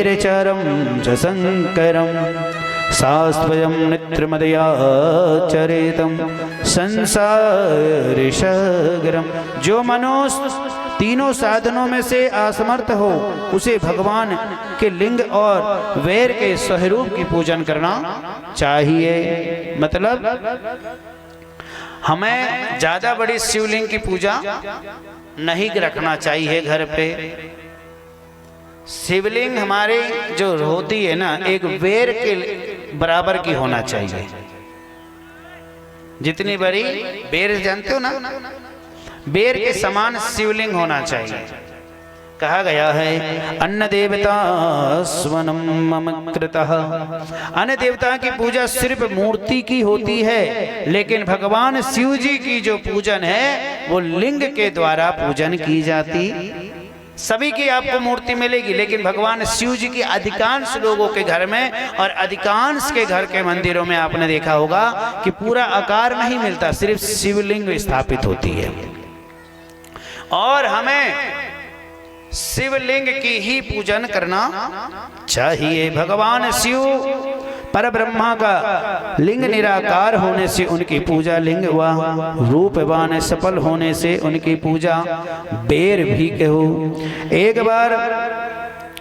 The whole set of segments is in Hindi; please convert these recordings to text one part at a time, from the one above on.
चरम च शंकरम सास्वयं नित्रमदया चरितम संसारिशगरम। जो मनुष्य तीनों साधनों में से असमर्थ हो उसे भगवान के लिंग और वैर के स्वरूप की पूजन करना चाहिए। मतलब हमें ज्यादा बड़ी शिवलिंग की पूजा नहीं रखना चाहिए घर पे। शिवलिंग हमारे जो होती है ना, एक बेर के बराबर की होना चाहिए। जितनी बड़ी बेर जानते हो ना, बेर के समान शिवलिंग होना चाहिए। कहा गया है अन्न देवता स्वनम मम कृतः। अन्य देवता की पूजा सिर्फ मूर्ति की होती है, लेकिन भगवान शिव जी की जो पूजन है वो लिंग के द्वारा पूजन की जाती। सभी की आपको मूर्ति मिलेगी, लेकिन भगवान शिव जी की अधिकांश लोगों के घर में और अधिकांश के घर के मंदिरों में आपने देखा होगा कि पूरा आकार नहीं मिलता, सिर्फ शिवलिंग स्थापित होती है। और हमें शिवलिंग की ही पूजन करना चाहिए। भगवान शिव पर ब्रह्मा का लिंग निराकार होने से उनकी पूजा लिंग व रूपवान सफल होने से उनकी पूजा बेर भी कहो। एक बार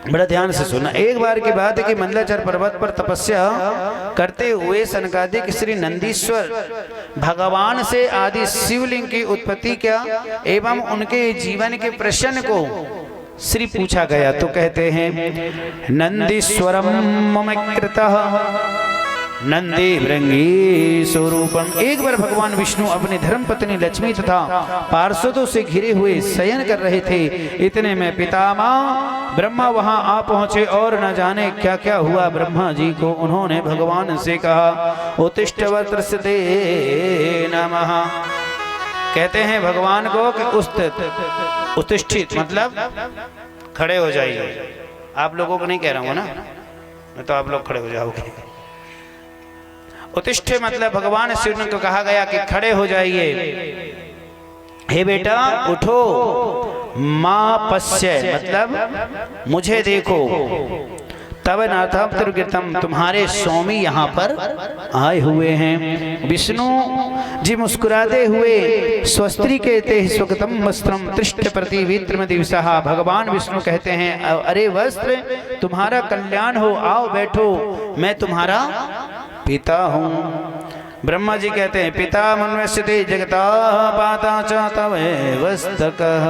बड़ा ध्यान से सुना, एक बार की बात है कि मंदलाचल पर्वत पर तपस्या करते हुए सनकादिक श्री नंदीश्वर भगवान से आदि शिवलिंग की उत्पत्ति क्या एवं उनके जीवन के प्रश्न को श्री पूछा गया। तो कहते हैं नंदीश्वरम मम कृतः नंदी भृंगी स्वरूपम। एक बार भगवान विष्णु अपनी धर्म पत्नी लक्ष्मी तथा पार्षदों से घिरे हुए शयन कर रहे थे। इतने में पितामह ब्रह्मा वहां आ पहुंचे और न जाने क्या क्या हुआ ब्रह्मा जी को। उन्होंने भगवान से कहा उत्तिष्ठ वर्तस्ते नमः। कहते हैं भगवान को कि उत्तिष्ठित मतलब खड़े हो जाइए। आप लोगों को नहीं कह रहा हूं ना, मैं तो आप लोग खड़े हो जाओगे। उत्तिष्ठ मतलब भगवान शिव को कहा गया कि खड़े हो जाइए। हे बेटा उठो, मां पश्य मतलब मुझे देखो। तब नाथम त्रिगृतम तुम्हारे स्वामी यहाँ पर आए हुए हैं। विष्णु जी मुस्कुराते हुए स्वस्त्री कहते स्वगतम वस्त्रम तृष्ट प्रति वित्रम दिवसः। भगवान विष्णु कहते हैं अरे वस्त्र तुम्हारा कल्याण हो, आओ बैठो, मैं तुम्हारा पिता हूँ। ब्रह्मा जी कहते हैं पिता मन्वस्यते जगता पाता च तव वस्तकः।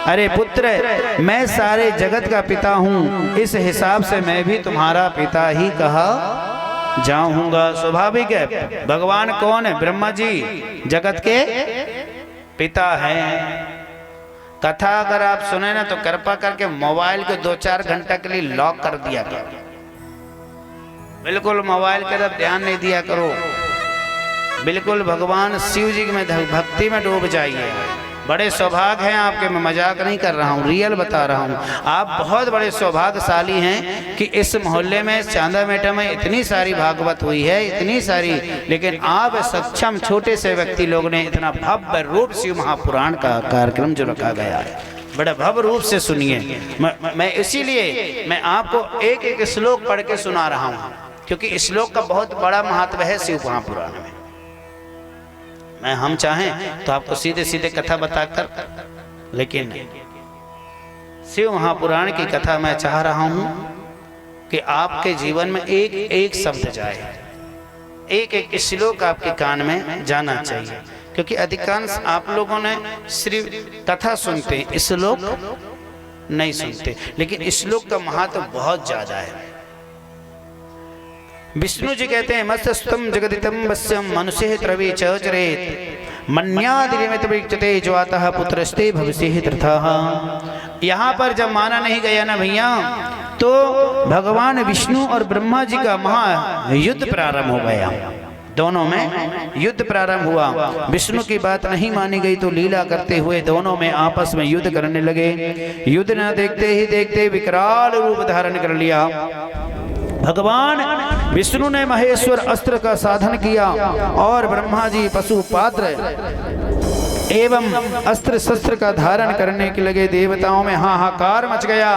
अरे पुत्र मैं सारे जगत का पिता हूँ, इस हिसाब से मैं भी तुम्हारा पिता ही कहा जाऊंगा। स्वाभाविक है। भगवान कौन है? ब्रह्मा जी जगत के पिता हैं। कथा अगर आप सुने ना तो कृपा करके मोबाइल को 2-4 घंटा के लिए लॉक कर दिया करो। बिल्कुल मोबाइल की तरफ ध्यान नहीं दिया करो। बिल्कुल भगवान शिव जी में भक्ति में डूब जाइए। बड़े सौभाग्य हैं आपके, मैं मजाक नहीं कर रहा हूँ, रियल बता रहा हूँ। आप बहुत बड़े सौभाग्यशाली हैं कि इस मोहल्ले में चांदा मेटा में इतनी सारी भागवत हुई है, इतनी सारी, लेकिन आप सक्षम छोटे से व्यक्ति लोग ने इतना भव्य रूप शिव महापुराण का कार्यक्रम जो रखा गया है, बड़ा भव्य रूप से सुनिए। मैं इसीलिए मैं आपको एक एक श्लोक पढ़ के सुना रहा हूँ, क्योंकि इस श्लोक का बहुत बड़ा महत्व है शिव महापुराण में। मैं हम चाहें तो आपको सीधे सीधे कथा बताकर, लेकिन शिव महापुराण की कथा मैं चाह रहा हूं कि आपके जीवन में एक एक शब्द जाए, एक एक श्लोक आपके कान में जाना चाहिए। क्योंकि अधिकांश आप लोगों ने सिर्फ कथा सुनते हैं, श्लोक नहीं सुनते, लेकिन श्लोक का महत्व बहुत ज्यादा है। विष्णु जी कहते हैं मत्स्तम जगदितम वस्यम मनुष्य त्रवे चरेत मन्यादिमित विचते ज्वातः पुत्रस्ते भविष्य तथः। यहाँ पर जब माना नहीं गया ना भैया, तो भगवान विष्णु और ब्रह्मा जी का महायुद्ध प्रारंभ हो गया। दोनों में युद्ध प्रारंभ हुआ। विष्णु की बात नहीं मानी गई तो लीला करते हुए दोनों में आपस में युद्ध करने लगे। युद्ध न देखते ही देखते विकराल रूप धारण कर लिया। भगवान विष्णु ने महेश्वर अस्त्र का साधन किया और ब्रह्मा जी पशु पात्र एवं अस्त्र शस्त्र का धारण करने के लगे। देवताओं में हाहाकार मच गया।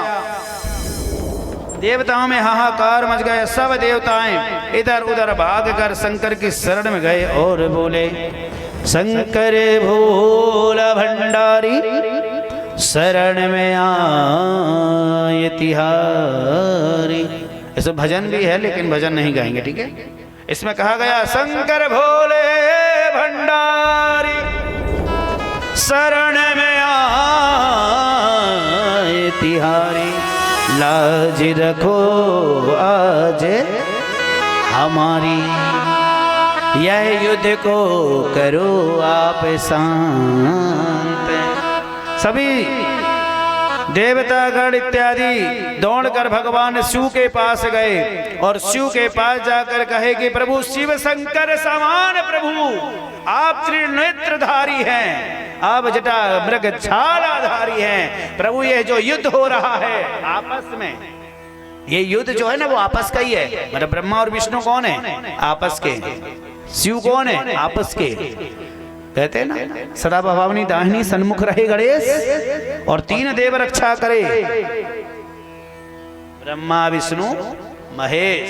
देवताओं में हाहाकार मच गया। सब देवताएं इधर उधर भाग कर शंकर की शरण में गए और बोले, शंकर भोला भंडारी शरण में आए तिहारी। ऐसे भजन भी है लेकिन भजन नहीं गाएंगे, ठीक है। इसमें कहा गया, शंकर भोले भंडारी शरण में आए तिहारी, लाज रखो आज हमारी, यह युद्ध को करो आप शांत। सभी देवतागण इत्यादि दौड़कर भगवान शिव के पास गए और शिव के पास जाकर कहे कि प्रभु शिव शंकर समान प्रभु, आप त्रिनेत्रधारी हैं, आप जटा मृग छालाधारी हैं प्रभु। ये जो युद्ध हो रहा है आपस में, ये युद्ध जो है ना वो आपस का ही है। मतलब ब्रह्मा और विष्णु कौन है? आपस के। शिव कौन है? आपस के। कहते हैं ना, सदा भवानी दाहिनी सन्मुख रहे गणेश और तीन देव रक्षा करे, ब्रह्मा विष्णु महेश।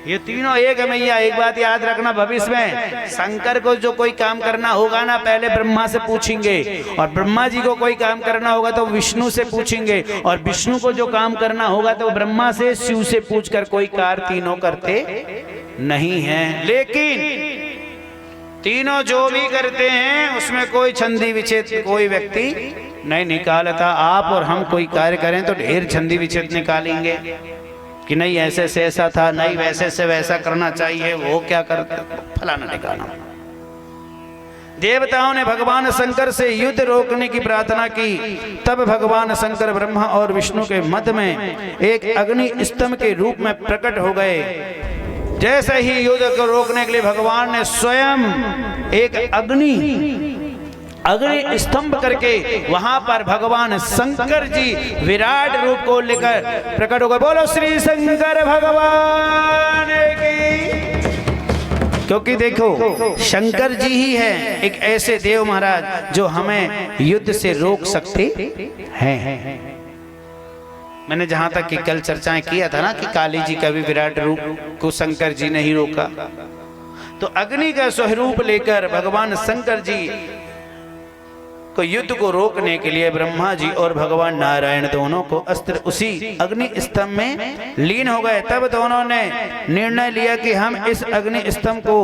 ये तीनों एक मैया। एक बात याद रखना, भविष्य में शंकर को जो कोई काम करना होगा ना पहले ब्रह्मा से पूछेंगे, और ब्रह्मा जी को कोई काम करना होगा तो विष्णु से पूछेंगे, और विष्णु को जो काम करना होगा तो ब्रह्मा से शिव से पूछकर कोई कार्य तीनों करते नहीं हैं। लेकिन तीनों जो भी करते हैं उसमें कोई छंदी विच्छेद कोई व्यक्ति नहीं निकालता। आप और हम कोई कार्य करें तो ढेर छंदी विच्छेद निकालेंगे कि नहीं ऐसे से ऐसा था, नहीं वैसे से वैसा करना चाहिए, वो क्या करते फलाना ठिकाना। देवताओं ने भगवान शंकर से युद्ध रोकने की प्रार्थना की। तब भगवान शंकर ब्रह्मा और विष्णु के मध्य में एक अग्नि स्तंभ के रूप में प्रकट हो गए। जैसे ही युद्ध को रोकने के लिए भगवान ने स्वयं एक अग्नि स्तंभ करके वहां पर भगवान शंकर जी विराट रूप को लेकर प्रकट हो गए। बोलो श्री शंकर भगवान की। क्योंकि देखो शंकर जी ही है एक ऐसे देव महाराज जो हमें युद्ध से रोक सकते हैं। मैंने जहां तक कि कल चर्चाएं किया था ना कि काली जी का भी विराट रूप को शंकर जी ने ही रोका, तो अग्नि का स्वरूप लेकर भगवान शंकर जी को युद्ध को रोकने के लिए ब्रह्मा जी और भगवान नारायण दोनों को अस्त्र उसी अग्नि स्तंभ में लीन हो गए। तब दोनों ने निर्णय लिया कि हम इस अग्नि स्तंभ को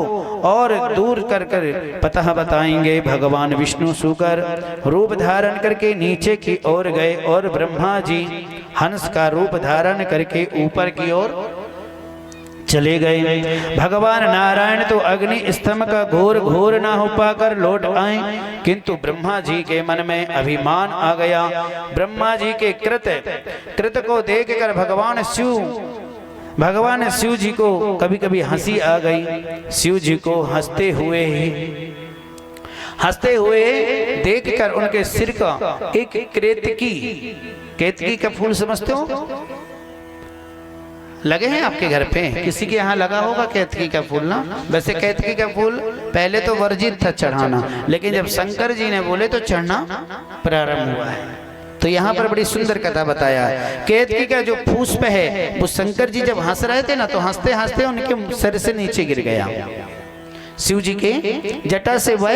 और दूर कर कर पता बताएंगे। भगवान विष्णु सूकर रूप धारण करके नीचे की ओर गए और ब्रह्मा जी हंस का रूप धारण करके ऊपर की ओर चले गए। भगवान नारायण तो अग्नि स्तंभ का घोर घोर ना हो पाकर लौट आए, किंतु ब्रह्मा जी के मन में अभिमान आ गया। ब्रह्मा जी के कृत को देखकर भगवान शिव जी को कभी कभी हंसी आ गई। शिव जी को हंसते हुए देखकर उनके सिर का एक केतकी का फूल समझते हो लगे हैं आपके घर पे, किसी के यहाँ लगा होगा केतकी का फूल ना। वैसे केतकी का फूल पहले तो वर्जित था चढ़ाना, लेकिन जब शंकर जी ने बोले तो चढ़ना प्रारंभ हुआ है। तो यहाँ पर बड़ी सुंदर कथा बताया। केतकी का जो पुष्प है वो शंकर जी जब हंस रहे थे ना तो हंसते हंसते उनके सिर से नीचे गिर गया। शिव जी के जटा से वह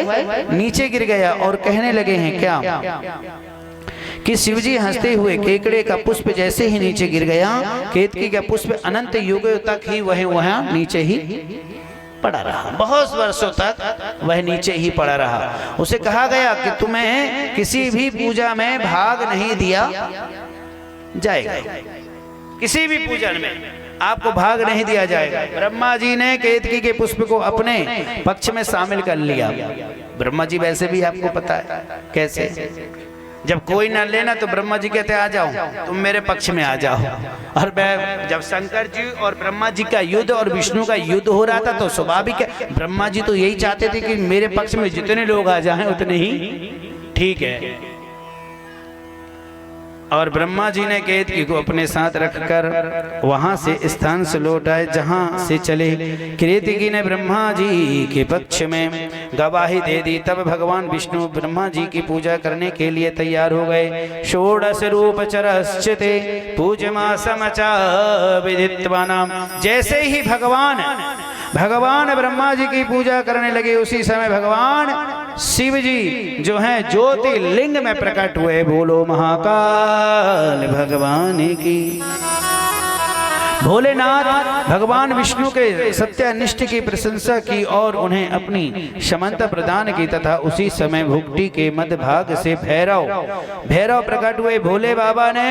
नीचे गिर गया और कहने लगे हैं क्या कि शिव जी हंसते हुए केकड़े का पुष्प जैसे ही नीचे गिर गया, केतकी का पुष्प अनंत युगों तक ही वह नीचे ही पड़ा रहा। बहुत वर्षों तक वह नीचे ही पड़ा रहा। उसे कहा गया कि तुम्हें किसी भी पूजा में भाग नहीं दिया जाएगा, किसी भी पूजन में आपको भाग नहीं दिया जाएगा। ब्रह्मा जी ने केतकी के पुष्प को अपने पक्ष में शामिल कर लिया। ब्रह्मा जी वैसे भी आपको पता है कैसे, जब कोई ना लेना तो ब्रह्मा जी कहते आ जाओ, तुम मेरे पक्ष में आ जाओ। और जब शंकर जी और ब्रह्मा जी का युद्ध और विष्णु का युद्ध हो रहा था तो स्वाभाविक है ब्रह्मा जी तो यही चाहते थे कि मेरे पक्ष में जितने लोग आ जाएं उतने ही ठीक है। और ब्रह्मा जी ने केतकी को अपने साथ रखकर वहां से स्थान से लौट आए जहां से चले। केतकी ने ब्रह्मा जी के पक्ष में गवाही दे दी। तब भगवान विष्णु ब्रह्मा जी की पूजा करने के लिए तैयार हो गए। षोडश रूप चरश्चिते पूजमासमचा विदित्वानाम। जैसे ही भगवान ब्रह्मा जी की पूजा करने लगे, उसी समय भगवान शिव जी जो हैं ज्योतिर्लिंग में प्रकट हुए। बोलो महाकाल भगवान की। भोलेनाथ भगवान विष्णु के सत्यानिष्ठ की प्रशंसा की और उन्हें अपनी क्षमता प्रदान की, तथा उसी समय भुक्ति के मध्य भाग से भैरव प्रकट हुए। भोले बाबा ने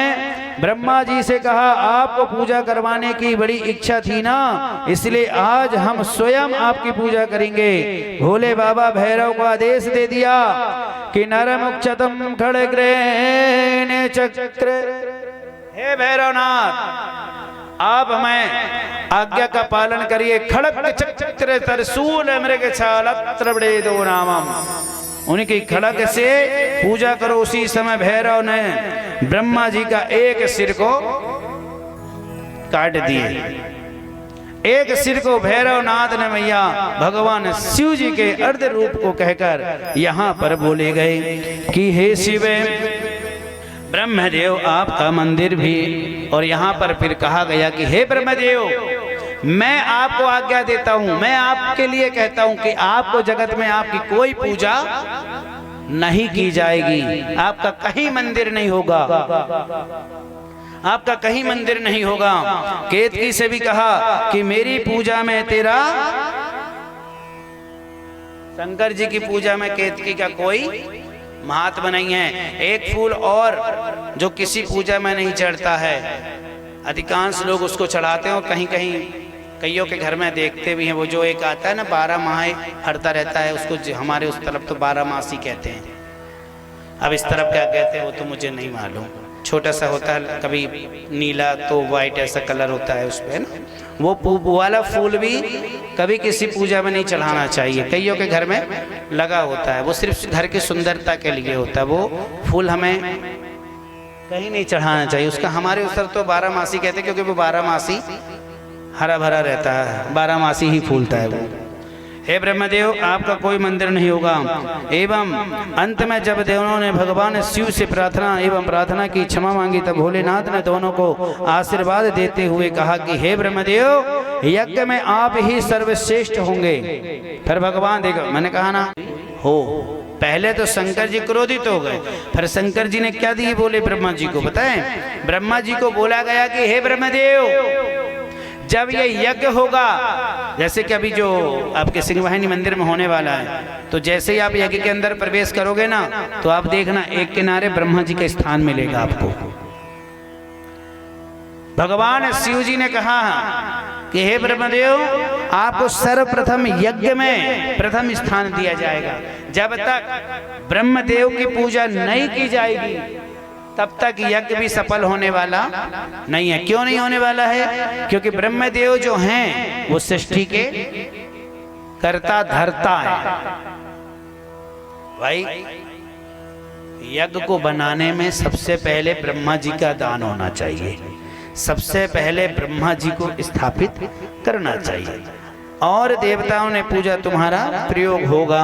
ब्रह्मा जी से कहा, आपको पूजा करवाने की बड़ी इच्छा थी ना, इसलिए आज हम स्वयं आपकी पूजा करेंगे। भोले बाबा भैरव को आदेश दे दिया कि नरमुक्षतम खड़ग्रेण चक्र। हे भैरवनाथ, आप हमें आज्ञा का पालन करिए। खड़ग चक्र तरसूल मृग छालत्र बड़ेदो नामम। उनकी खड़ग से पूजा करो। उसी समय भैरव ने ब्रह्मा जी का एक सिर को काट दिए। एक सिर को भैरवनाथ ने मैया भगवान शिव जी के अर्ध रूप को कहकर यहाँ पर बोले गए कि हे शिव ब्रह्मदेव, आपका मंदिर भी। और यहाँ पर फिर कहा गया कि हे ब्रह्मदेव, मैं आपको आज्ञा देता हूँ, मैं आपके लिए कहता हूँ कि आपको जगत में आपकी कोई पूजा नहीं की जाएगी। आपका कहीं मंदिर नहीं होगा, आपका कहीं मंदिर नहीं होगा। केतकी से भी कहा कि मेरी पूजा में तेरा, शंकर जी की पूजा में केतकी का कोई महात्मा नहीं है। एक फूल और जो किसी पूजा में नहीं चढ़ता है, अधिकांश लोग उसको चढ़ाते हैं। और कहीं कहीं कईयों के घर में देखते भी हैं, वो जो एक आता है ना 12 माह हरता रहता है, उसको हमारे उस तरफ तो 12 मासी कहते हैं। अब इस तरफ क्या कहते हैं वो तो मुझे नहीं मालूम। छोटा सा होता है, कभी नीला तो वाइट ऐसा कलर होता है उस पर ना, वो वाला फूल भी कभी किसी पूजा में नहीं चढ़ाना चाहिए। कईयों के घर में लगा होता है, वो सिर्फ घर की सुंदरता के लिए होता है। वो फूल हमें कहीं नहीं चढ़ाना चाहिए उसका। हमारे उस तरफ तो 12 मासी कहते हैं, क्योंकि वो 12 मासी हरा भरा रहता है, 12 मासी ही फूलता है वो। हे ब्रह्मदेव, आपका कोई मंदिर नहीं होगा। एवं अंत में जब देवों ने भगवान शिव से प्रार्थना की, क्षमा मांगी, तब भोलेनाथ ने दोनों को आशीर्वाद देते हुए कहा कि हे ब्रह्मदेव, यज्ञ में आप ही सर्वश्रेष्ठ होंगे। फिर भगवान देखो, मैंने कहा ना हो, पहले तो शंकर जी क्रोधित हो गए, फिर शंकर जी ने क्या दिए बोले ब्रह्मा जी को, बताएं। ब्रह्मा जी को बोला गया कि हे ब्रह्मदेव, जब ये यज्ञ होगा, जैसे कि अभी जो आपके सिंहवाहिनी मंदिर में होने वाला है, तो जैसे ही आप यज्ञ के अंदर प्रवेश करोगे ना, तो आप देखना एक किनारे ब्रह्मा जी का स्थान मिलेगा आपको। भगवान शिव जी ने कहा कि हे ब्रह्मदेव, आपको सर्वप्रथम यज्ञ में प्रथम स्थान दिया जाएगा। जब तक ब्रह्मदेव की पूजा नहीं की जाएगी, तब तक यज्ञ भी सफल होने वाला नहीं है। क्यों नहीं होने वाला है? क्योंकि ब्रह्मदेव जो हैं वो सृष्टि के कर्ता धर्ता है भाई। यज्ञ को बनाने में सबसे पहले ब्रह्मा जी का दान होना चाहिए, सबसे पहले ब्रह्मा जी को स्थापित करना चाहिए, और देवताओं ने पूजा तुम्हारा प्रयोग होगा।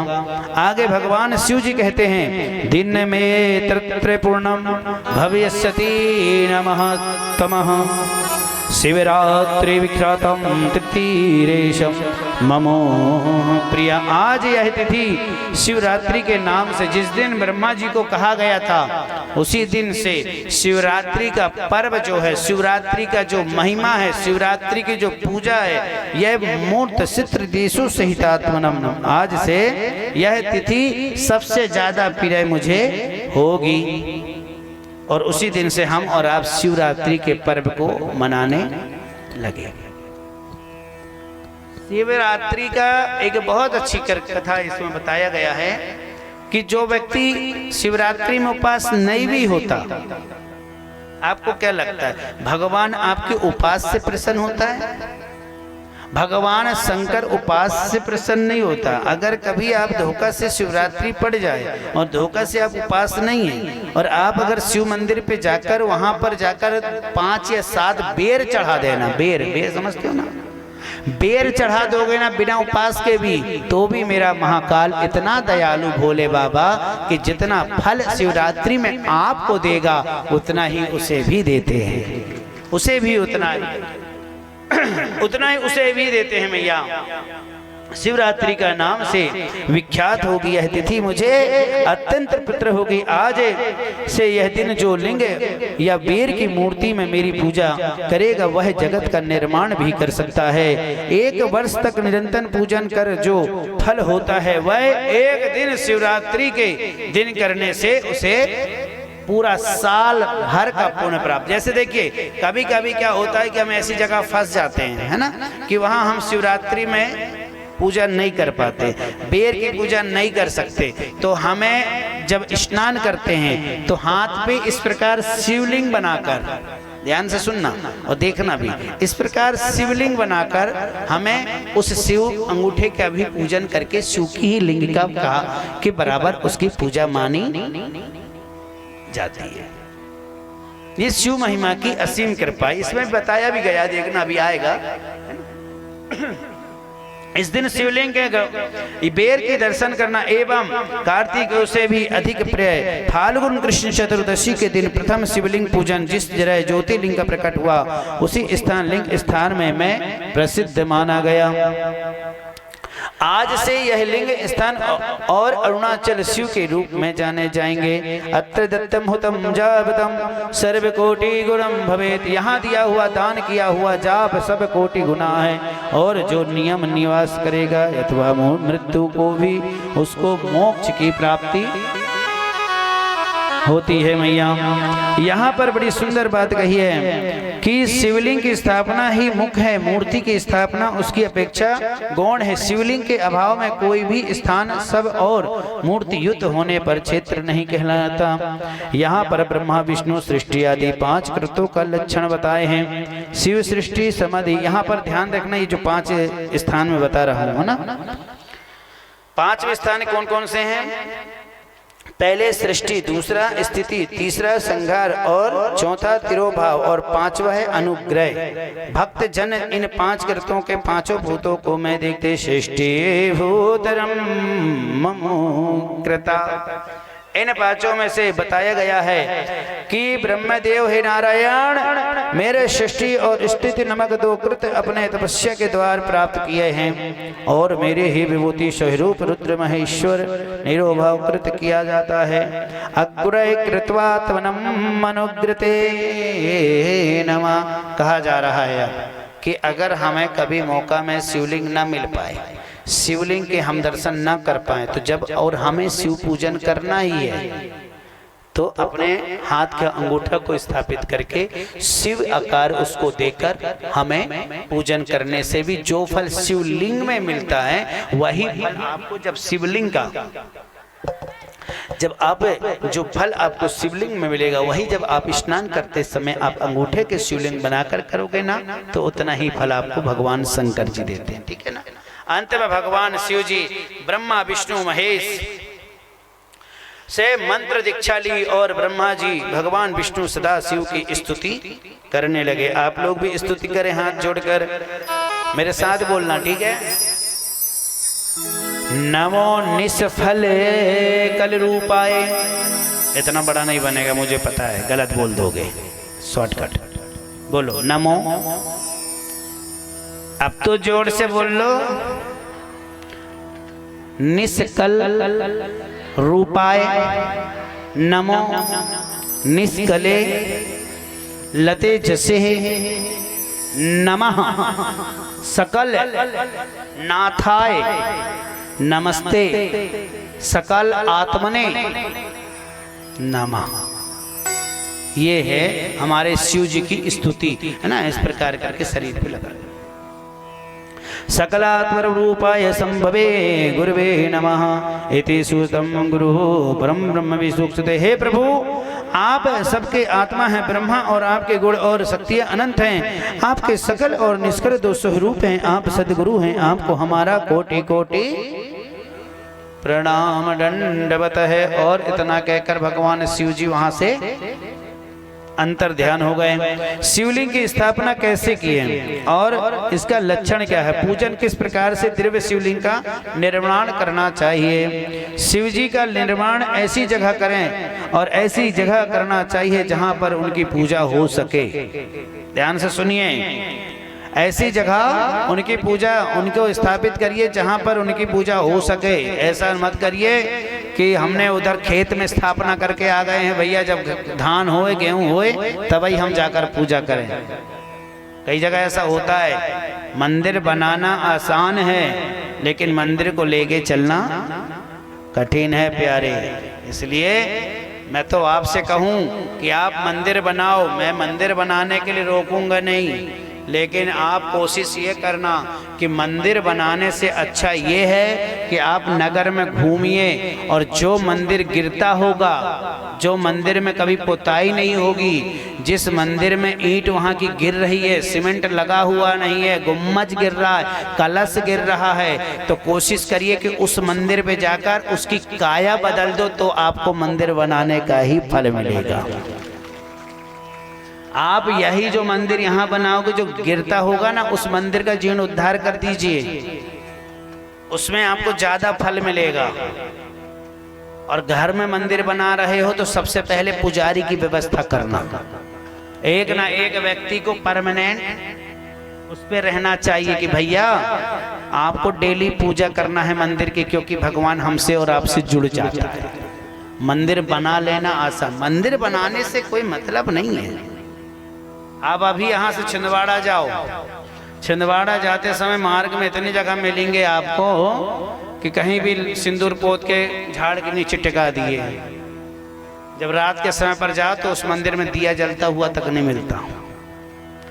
आगे भगवान शिव जी कहते हैं, दिन में तत्र पूर्णम भविष्यति नमः तमः शिवरात्रि विख्यातम तृतीरेशम ममो प्रिया। आज यह तिथि शिवरात्रि के नाम से, जिस दिन ब्रह्मा जी को कहा गया था, उसी दिन से शिवरात्रि का पर्व जो है, शिवरात्रि का जो महिमा है, शिवरात्रि की जो पूजा है, यह मूर्त चित्र देशु सहितात्मनम, आज से यह तिथि सबसे ज्यादा प्रिय मुझे होगी। और उसी दिन से हम और आप शिवरात्रि के पर्व को मनाने लगे। शिवरात्रि का एक बहुत अच्छी कथा इसमें बताया गया है कि जो व्यक्ति शिवरात्रि में उपवास नहीं भी होता, आपको क्या लगता है भगवान आपके उपवास से प्रसन्न होता है? भगवान शंकर उपास से प्रसन्न नहीं होता। अगर कभी आप धोखा से शिवरात्रि पड़ जाए और धोखा से आप उपास नहीं है और आप अगर शिव मंदिर पे जाकर वहां पर जाकर 5 या 7 बेर चढ़ा देना, बेर समझते हो ना, बेर चढ़ा दोगे ना बिना उपास के भी, तो भी मेरा महाकाल इतना दयालु भोले बाबा कि जितना फल शिवरात्रि में आपको देगा उतना ही उसे भी देते हैं, उसे भी उतना ही उसे भी देते हैं। मैया शिवरात्रि का नाम से विख्यात होगी यह तिथि, मुझे अत्यंत पुत्र होगी। आज से यह दिन जो लिंग या बेर की मूर्ति में मेरी पूजा करेगा वह जगत का निर्माण भी कर सकता है। 1 वर्ष तक निरंतर पूजन कर जो फल होता है वह एक दिन शिवरात्रि के दिन करने से उसे पूरा साल भर का पुण्य प्राप्त। जैसे देखिए कभी कभी क्या होता है कि हम ऐसी जगह फंस जाते हैं, है ना, कि वहां हम शिवरात्रि में पूजा नहीं कर पाते, बेर की पूजा नहीं कर सकते, तो हमें जब स्नान करते हैं तो हाथ पे इस प्रकार शिवलिंग बनाकर, ध्यान से सुनना और देखना भी, इस प्रकार शिवलिंग बनाकर हमें उस शिव अंगूठे का भी पूजन करके शिव की ही लिंग का के बराबर उसकी पूजा मानी जाती है। ये शिव महिमा की असीम कृपा, इसमें बताया भी गया, देखना अभी आएगा। इस दिन शिवलिंग के बेर के दर्शन करना एवं कार्तिक से भी अधिक प्रिय फाल्गुन कृष्ण चतुर्दशी के दिन प्रथम शिवलिंग पूजन जिस जगह ज्योतिर्लिंग का प्रकट हुआ उसी स्थान लिंग स्थान में मैं प्रसिद्ध माना गया। आज से यह लिंग स्थान और अरुणाचल शिव के रूप में जाने जाएंगे। अत्र दत्तम हुतम जापतम सर्व कोटि गुणम भवेत, यहाँ दिया हुआ दान किया हुआ जाप सब कोटि गुना है, और जो नियम निवास करेगा अथवा मृत्यु को भी उसको मोक्ष की प्राप्ति होती है। मैया यहाँ पर बड़ी सुंदर बात कही है कि शिवलिंग की स्थापना ही मुख्य है, मूर्ति की स्थापना उसकी अपेक्षा गौण है। शिवलिंग के अभाव में कोई भी स्थान सब और मूर्ति युक्त होने पर क्षेत्र नहीं कहलाता। यहाँ पर ब्रह्मा विष्णु सृष्टि आदि 5 कृतों का लक्षण बताए हैं। शिव सृष्टि समाधि, यहाँ पर ध्यान रखना ये जो 5 स्थान में बता रहा हूँ ना, 5 स्थान कौन कौन से हैं? पहले सृष्टि, दूसरा स्थिति, तीसरा संहार और चौथा तिरोभाव और 5वां है अनुग्रह। भक्त जन इन 5 कृतों के 5 भूतों को मैं देखते सृष्टि भूतरम ममो कृता। इन 5 में से बताया गया है कि ब्रह्मदेव हे नारायण मेरे सृष्टि और स्थिति नामक 2 कृत अपने तपस्या के द्वार प्राप्त किए हैं, और मेरे ही विभूति स्वरूप रुद्र महेश्वर निरोभाव कृत किया जाता है। अग्रह कृत्वात्मनम मनुग्रते नमः। कहा जा रहा है कि अगर हमें कभी मौका में शिवलिंग न मिल पाए, शिवलिंग के हम दर्शन न कर पाए, तो जब और हमें शिव पूजन करना ही है तो अपने हाथ का अंगूठा को स्थापित करके शिव आकार उसको देकर हमें पूजन करने से भी जो फल शिवलिंग में मिलता है वही फल आपको जब शिवलिंग का जो फल आपको शिवलिंग में मिलेगा वही जब आप स्नान करते समय आप अंगूठे के शिवलिंग बनाकर करोगे ना, तो उतना ही फल आपको भगवान शंकर जी देते हैं। ठीक है ना। अंत में भगवान शिव जी ब्रह्मा विष्णु महेश से मंत्र दीक्षा ली और ब्रह्मा जी भगवान विष्णु सदा शिव की स्तुति करने लगे। आप लोग भी स्तुति करें हाथ जोड़कर, मेरे साथ बोलना, ठीक है। नमो निष्फल कल रूपाय। इतना बड़ा नहीं बनेगा मुझे पता है, गलत बोल दोगे, शॉर्टकट बोलो नमो। अब तो जोर से बोल लो। निष्कल रूपाय नमो निष्कले लते जसे नमः सकल नाथाय नमस्ते सकल आत्मने नमः। ये है हमारे शिव जी की स्तुति, है ना। इस प्रकार करके शरीर पे लगा। सकलात्मर रूपाय संभवे गुरुवे नमः इति सुतम गुरु परम ब्रह्म विसुक्षते। हे प्रभु आप सबके आत्मा हैं ब्रह्मा और आपके गुण और शक्तियाँ अनंत हैं। आपके सकल और निष्कल दो स्वरूप हैं। आप सदगुरु हैं। आपको हमारा कोटि कोटि प्रणाम दंडवत है। और इतना कहकर भगवान शिव जी वहां से अंतर ध्यान हो गए। शिवलिंग की स्थापना कैसे की है और इसका लक्षण क्या है, पूजन किस प्रकार से दिव्य शिवलिंग का निर्माण करना चाहिए। शिव जी का निर्माण ऐसी जगह करें और ऐसी जगह करना चाहिए जहां पर उनकी पूजा हो सके। ध्यान से सुनिए, ऐसी जगह उनकी पूजा उनको स्थापित करिए जहां पर उनकी पूजा हो सके। ऐसा मत करिए कि हमने उधर खेत में स्थापना करके आ गए हैं भैया, जब धान होए गेहूं होए तभी हम जाकर पूजा करें। कई जगह ऐसा होता है। मंदिर बनाना आसान है लेकिन मंदिर को लेके चलना कठिन है प्यारे। इसलिए मैं तो आपसे कहूं कि आप मंदिर बनाओ, मैं मंदिर बनाने के लिए रोकूंगा नहीं, लेकिन आप कोशिश ये करना कि मंदिर बनाने से अच्छा ये है कि आप नगर में घूमिए और जो मंदिर गिरता होगा, जो मंदिर में कभी पुताई नहीं होगी, जिस मंदिर में ईंट वहाँ की गिर रही है, सीमेंट लगा हुआ नहीं है, गुम्मज गिर रहा है, कलश गिर रहा है, तो कोशिश करिए कि उस मंदिर पे जाकर उसकी काया बदल दो तो आपको मंदिर बनाने का ही फल मिलेगा। आप यही जो मंदिर यहाँ बनाओगे जो गिरता होगा ना, उस मंदिर का जीर्णोद्धार कर दीजिए, उसमें आपको ज्यादा फल मिलेगा। और घर में मंदिर बना रहे हो तो सबसे पहले पुजारी की व्यवस्था करना। एक ना एक व्यक्ति को परमानेंट उस पे रहना चाहिए कि भैया आपको डेली पूजा करना है मंदिर की, क्योंकि भगवान हमसे और आपसे जुड़ जाता है। मंदिर बना लेना आसान, मंदिर बनाने से कोई मतलब नहीं है। आप अभी यहाँ से छिंदवाड़ा जाओ, छिंदवाड़ा जाते समय मार्ग में इतनी जगह मिलेंगे आपको कि कहीं भी सिंदूर पोत के झाड़ के नीचे टिका दिए। जब रात के समय पर जाओ तो उस मंदिर में दिया जलता हुआ तक नहीं मिलता।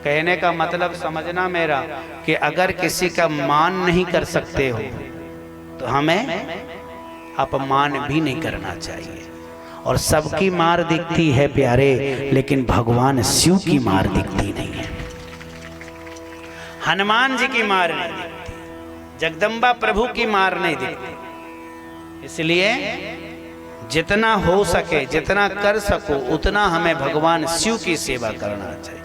कहने का मतलब समझना मेरा कि अगर किसी का मान नहीं कर सकते हो तो हमें अपमान भी नहीं करना चाहिए। और सबकी मार दिखती है प्यारे, लेकिन भगवान शिव की मार दिखती नहीं है। हनुमान जी की मार नहीं दिखती, जगदम्बा प्रभु की मार नहीं दिखती। इसलिए जितना हो सके, जितना कर सको, उतना हमें भगवान शिव की सेवा करना चाहिए।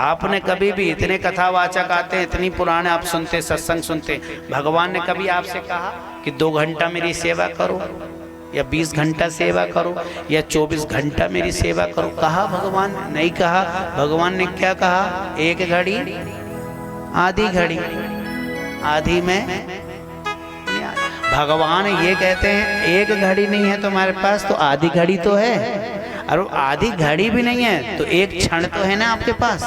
आपने कभी भी, इतने कथावाचक आते हैं, इतनी पुराने आप सुनते, सत्संग सुनते, भगवान ने कभी आपसे कहा कि 2 घंटा मेरी सेवा करो या 20 घंटा सेवा करो या 24 घंटा मेरी सेवा करो? कहा भगवान ने? नहीं कहा। भगवान ने क्या कहा? 1 घड़ी, आधी घड़ी, आधी में। भगवान ये कहते हैं 1 घड़ी नहीं है तुम्हारे पास तो आधी घड़ी तो है, और आधी घड़ी भी नहीं है तो 1 क्षण तो है ना आपके पास।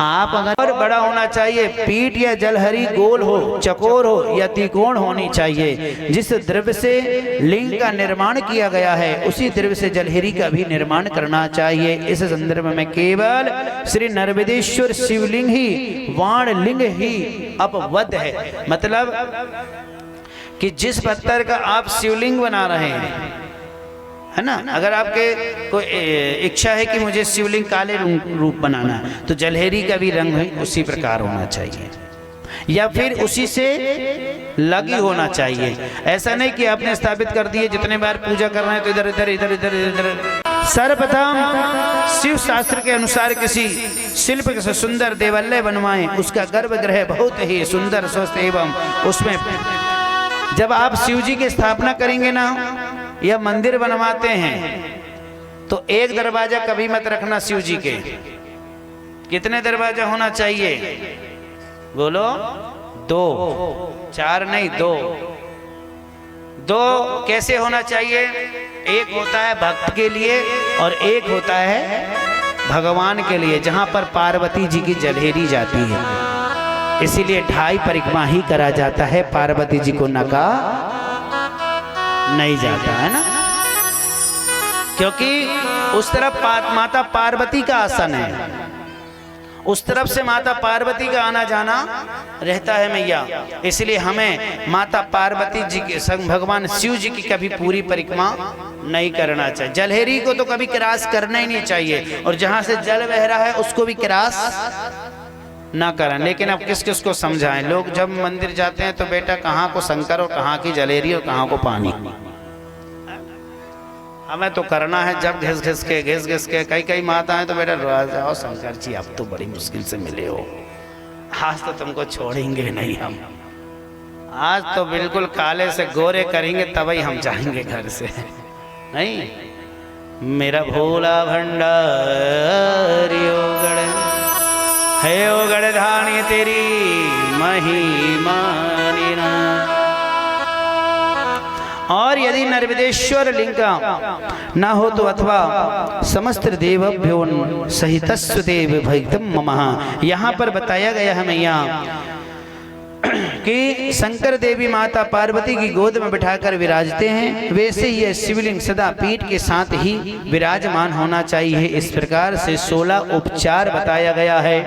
आप अगर बड़ा होना चाहिए, पीठ या जलहरी गोल हो, चकोर हो या त्रिकोण होनी चाहिए। जिस द्रव्य से लिंग का निर्माण किया गया है उसी द्रव्य से जलहरी का भी निर्माण करना चाहिए। इस संदर्भ में केवल श्री नर्मदेश्वर शिवलिंग ही, वाण लिंग ही अपवद है। मतलब कि जिस पत्थर का आप शिवलिंग बना रहे हैं, है ना, अगर आपके कोई इच्छा है कि मुझे शिवलिंग काले रूप बनाना है तो जलहरी का भी रंग उसी प्रकार होना चाहिए या फिर उसी से लगी होना चाहिए। ऐसा नहीं कि आपने स्थापित कर दिए, जितने बार पूजा कर रहे हैं तो इधर इधर इधर इधर इधर। सर्वप्रथम शिव शास्त्र के अनुसार किसी शिल्प से सुंदर देवालय बनवाएं, उसका गर्भगृह बहुत ही सुंदर स्वस्थ एवं उसमें जब आप शिव जी की स्थापना करेंगे ना या मंदिर बनवाते हैं तो 1 दरवाजा कभी मत रखना शिव जी के। कितने दरवाजा होना चाहिए? बोलो 2, 4 नहीं, 2 कैसे होना चाहिए? एक होता है भक्त के लिए और एक होता है भगवान के लिए, जहां पर पार्वती जी की जलहरी जाती है। इसीलिए 2.5 परिक्रमा ही करा जाता है, पार्वती जी को नका नहीं जाता है ना, क्योंकि उस तरफ माता पार्वती का आसन है उस तरफ से माता पार्वती का आना जाना रहता है मैया। इसलिए हमें माता पार्वती जी के संग भगवान शिव जी की कभी पूरी परिक्रमा नहीं करना चाहिए। जलहेरी को तो कभी क्रॉस करना ही नहीं चाहिए, और जहां से जल बह रहा है उसको भी क्रॉस ना करें। लेकिन अब किस किस को समझाएं? लोग जब मंदिर जाते हैं तो बेटा कहाँ को शंकर और कहाँ की जलेरी और कहाँ को पानी। हमें तो करना है जब घिस घिस के कई कई माताएं तो बेटा रो जाओ शंकर जी अब तो बड़ी मुश्किल से मिले हो, आज तो तुमको छोड़ेंगे नहीं हम, आज तो बिल्कुल काले से गोरे करेंगे तभी हम जाएंगे घर से। नहीं, मेरा भोला भंडारी ओ गण है ओ गणधानी तेरी महिमा निरा। और यदि नर्मदेश्वर लिंग का न हो तो अथवा समस्त देवभ्यो सहितस्व देव भक्तम ममः, यहाँ पर बताया गया है मैया कि शंकर देवी माता पार्वती की गोद में बिठाकर विराजते हैं, वैसे ही यह शिवलिंग सदा पीठ के साथ ही विराजमान होना चाहिए। इस प्रकार से 16 उपचार बताया गया है।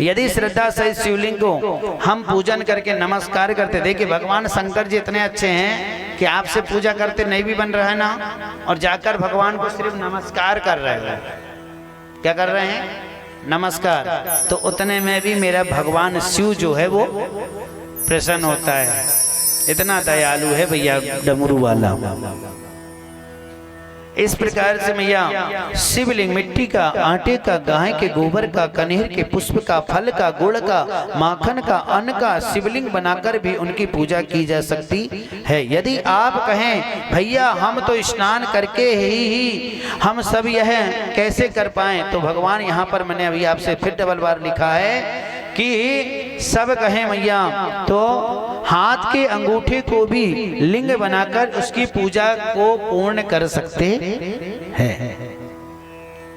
यदि श्रद्धा सहित शिवलिंग को हम पूजन करके नमस्कार करते, देखिए भगवान शंकर जी इतने अच्छे हैं कि आपसे पूजा करते नहीं भी बन रहा है ना, और जाकर भगवान को सिर्फ नमस्कार कर रहे हैं। क्या कर रहे हैं? नमस्कार। तो उतने में भी मेरा भगवान शिव जो है वो प्रसन्न होता है, इतना दयालु है भैया डमरू वाला। इस प्रकार से मैया शिवलिंग मिट्टी का, आटे का, गाय के गोबर का, कनेर के पुष्प का, फल का, गुड़ का, माखन का, अन्न का शिवलिंग बनाकर भी उनकी पूजा की जा सकती है। यदि आप कहें भैया हम तो स्नान करके ही हम सब यह कैसे कर पाएं, तो भगवान यहाँ पर मैंने अभी आपसे फिर डबल बार लिखा है कि सब कहें मैया तो हाथ के अंगूठे को भी लिंग बनाकर उसकी पूजा को पूर्ण कर सकते हैं।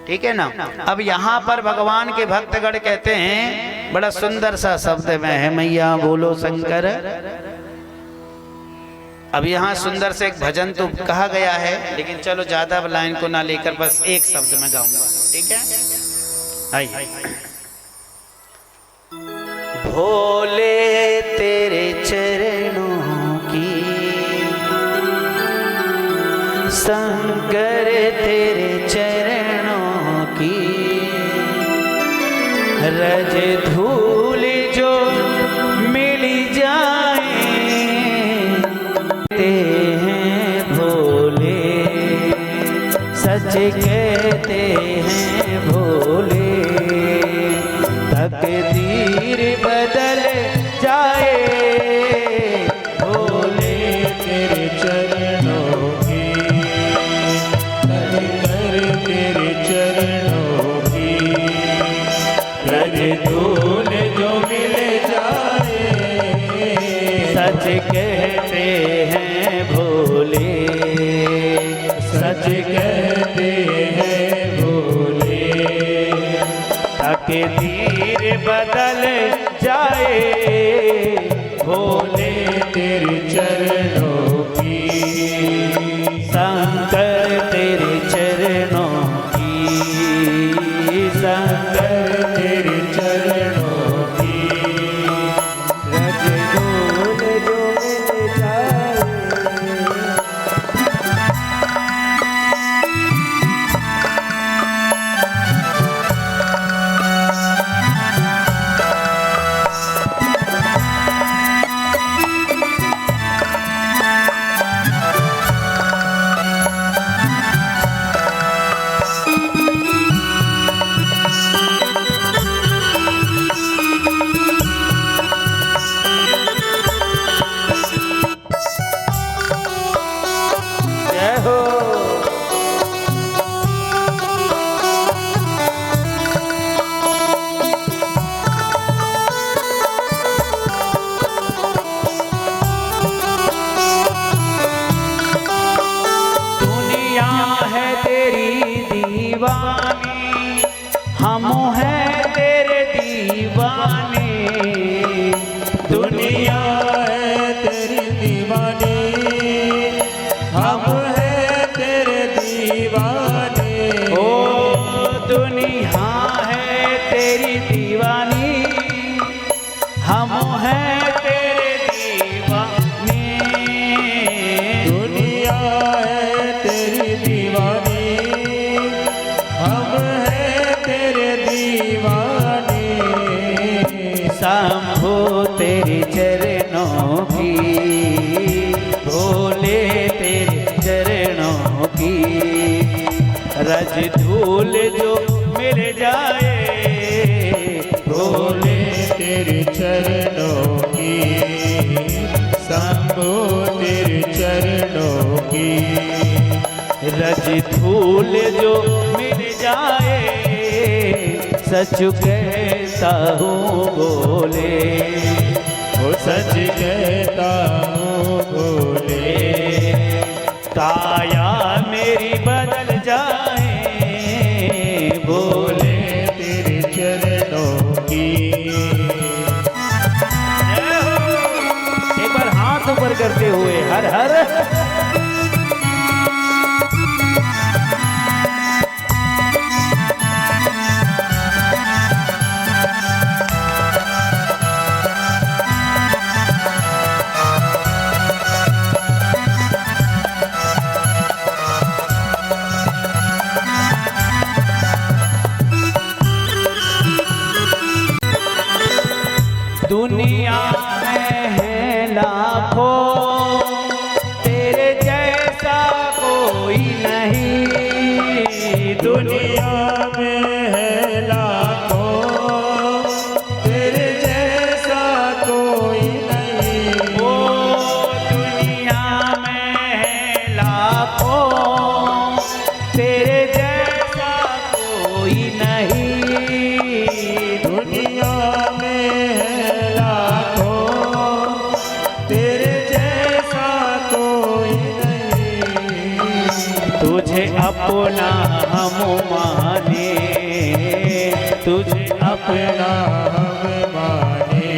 ठीक है ना। अब यहाँ पर भगवान के भक्तगण कहते हैं, बड़ा सुंदर सा शब्द में है मैया बोलो शंकर। अब यहाँ सुंदर से एक भजन तो कहा गया है, लेकिन चलो ज्यादा लाइन को ना लेकर बस एक शब्द में गाऊंगा। ठीक है, आइए। भोले तेरे चरणों की, शंकर तेरे चरणों की, रज धूल जो मिल जाए ते हैं भोले, सच कहते हैं भोले, तकदीर बदल जाए भोले तेरे चरणों की, शंकर तेरे चरणों की, रज धूल जो मिल जाए, सच कहते हैं भोले, सच कहते हैं भोले, तकदीर बदल जाए भोले तेरे चरणों की, शंकर तेरे चरणों की, शंकर तेरे चरणों की, रज धूल जो मिल जाए। तेरी दीवानी, हम हैं तेरे दीवाने। दुनिया है तेरी दीवानी, हम हैं तेरे दीवाने। शंभो तेरे चरणों की, भोले तेरे चरणों की, रज धूल जो मिल जाए, भोले तेरे चरणों की, शंभो तेरे चरणों की, रज धूल जो मिल जाए, सच कहता हूँ बोले, वो सच कहता हूँ बोले। काया मेरी बदल जाए, बोले तेरे चरणों की। एक बार हाथ ऊपर करते हुए हर हर। दुनिया में है लाखों, तेरे जैसा कोई नहीं। दुनिया में है लाखों, तेरे जैसा कोई नहीं। ओ दुनिया में है लाखों, तेरे जैसा कोई नहीं। दुनिया में है लाखों, तेरे जैसा कोई नहीं। तुझे अपना हम माने, तुझे अपना हम माने।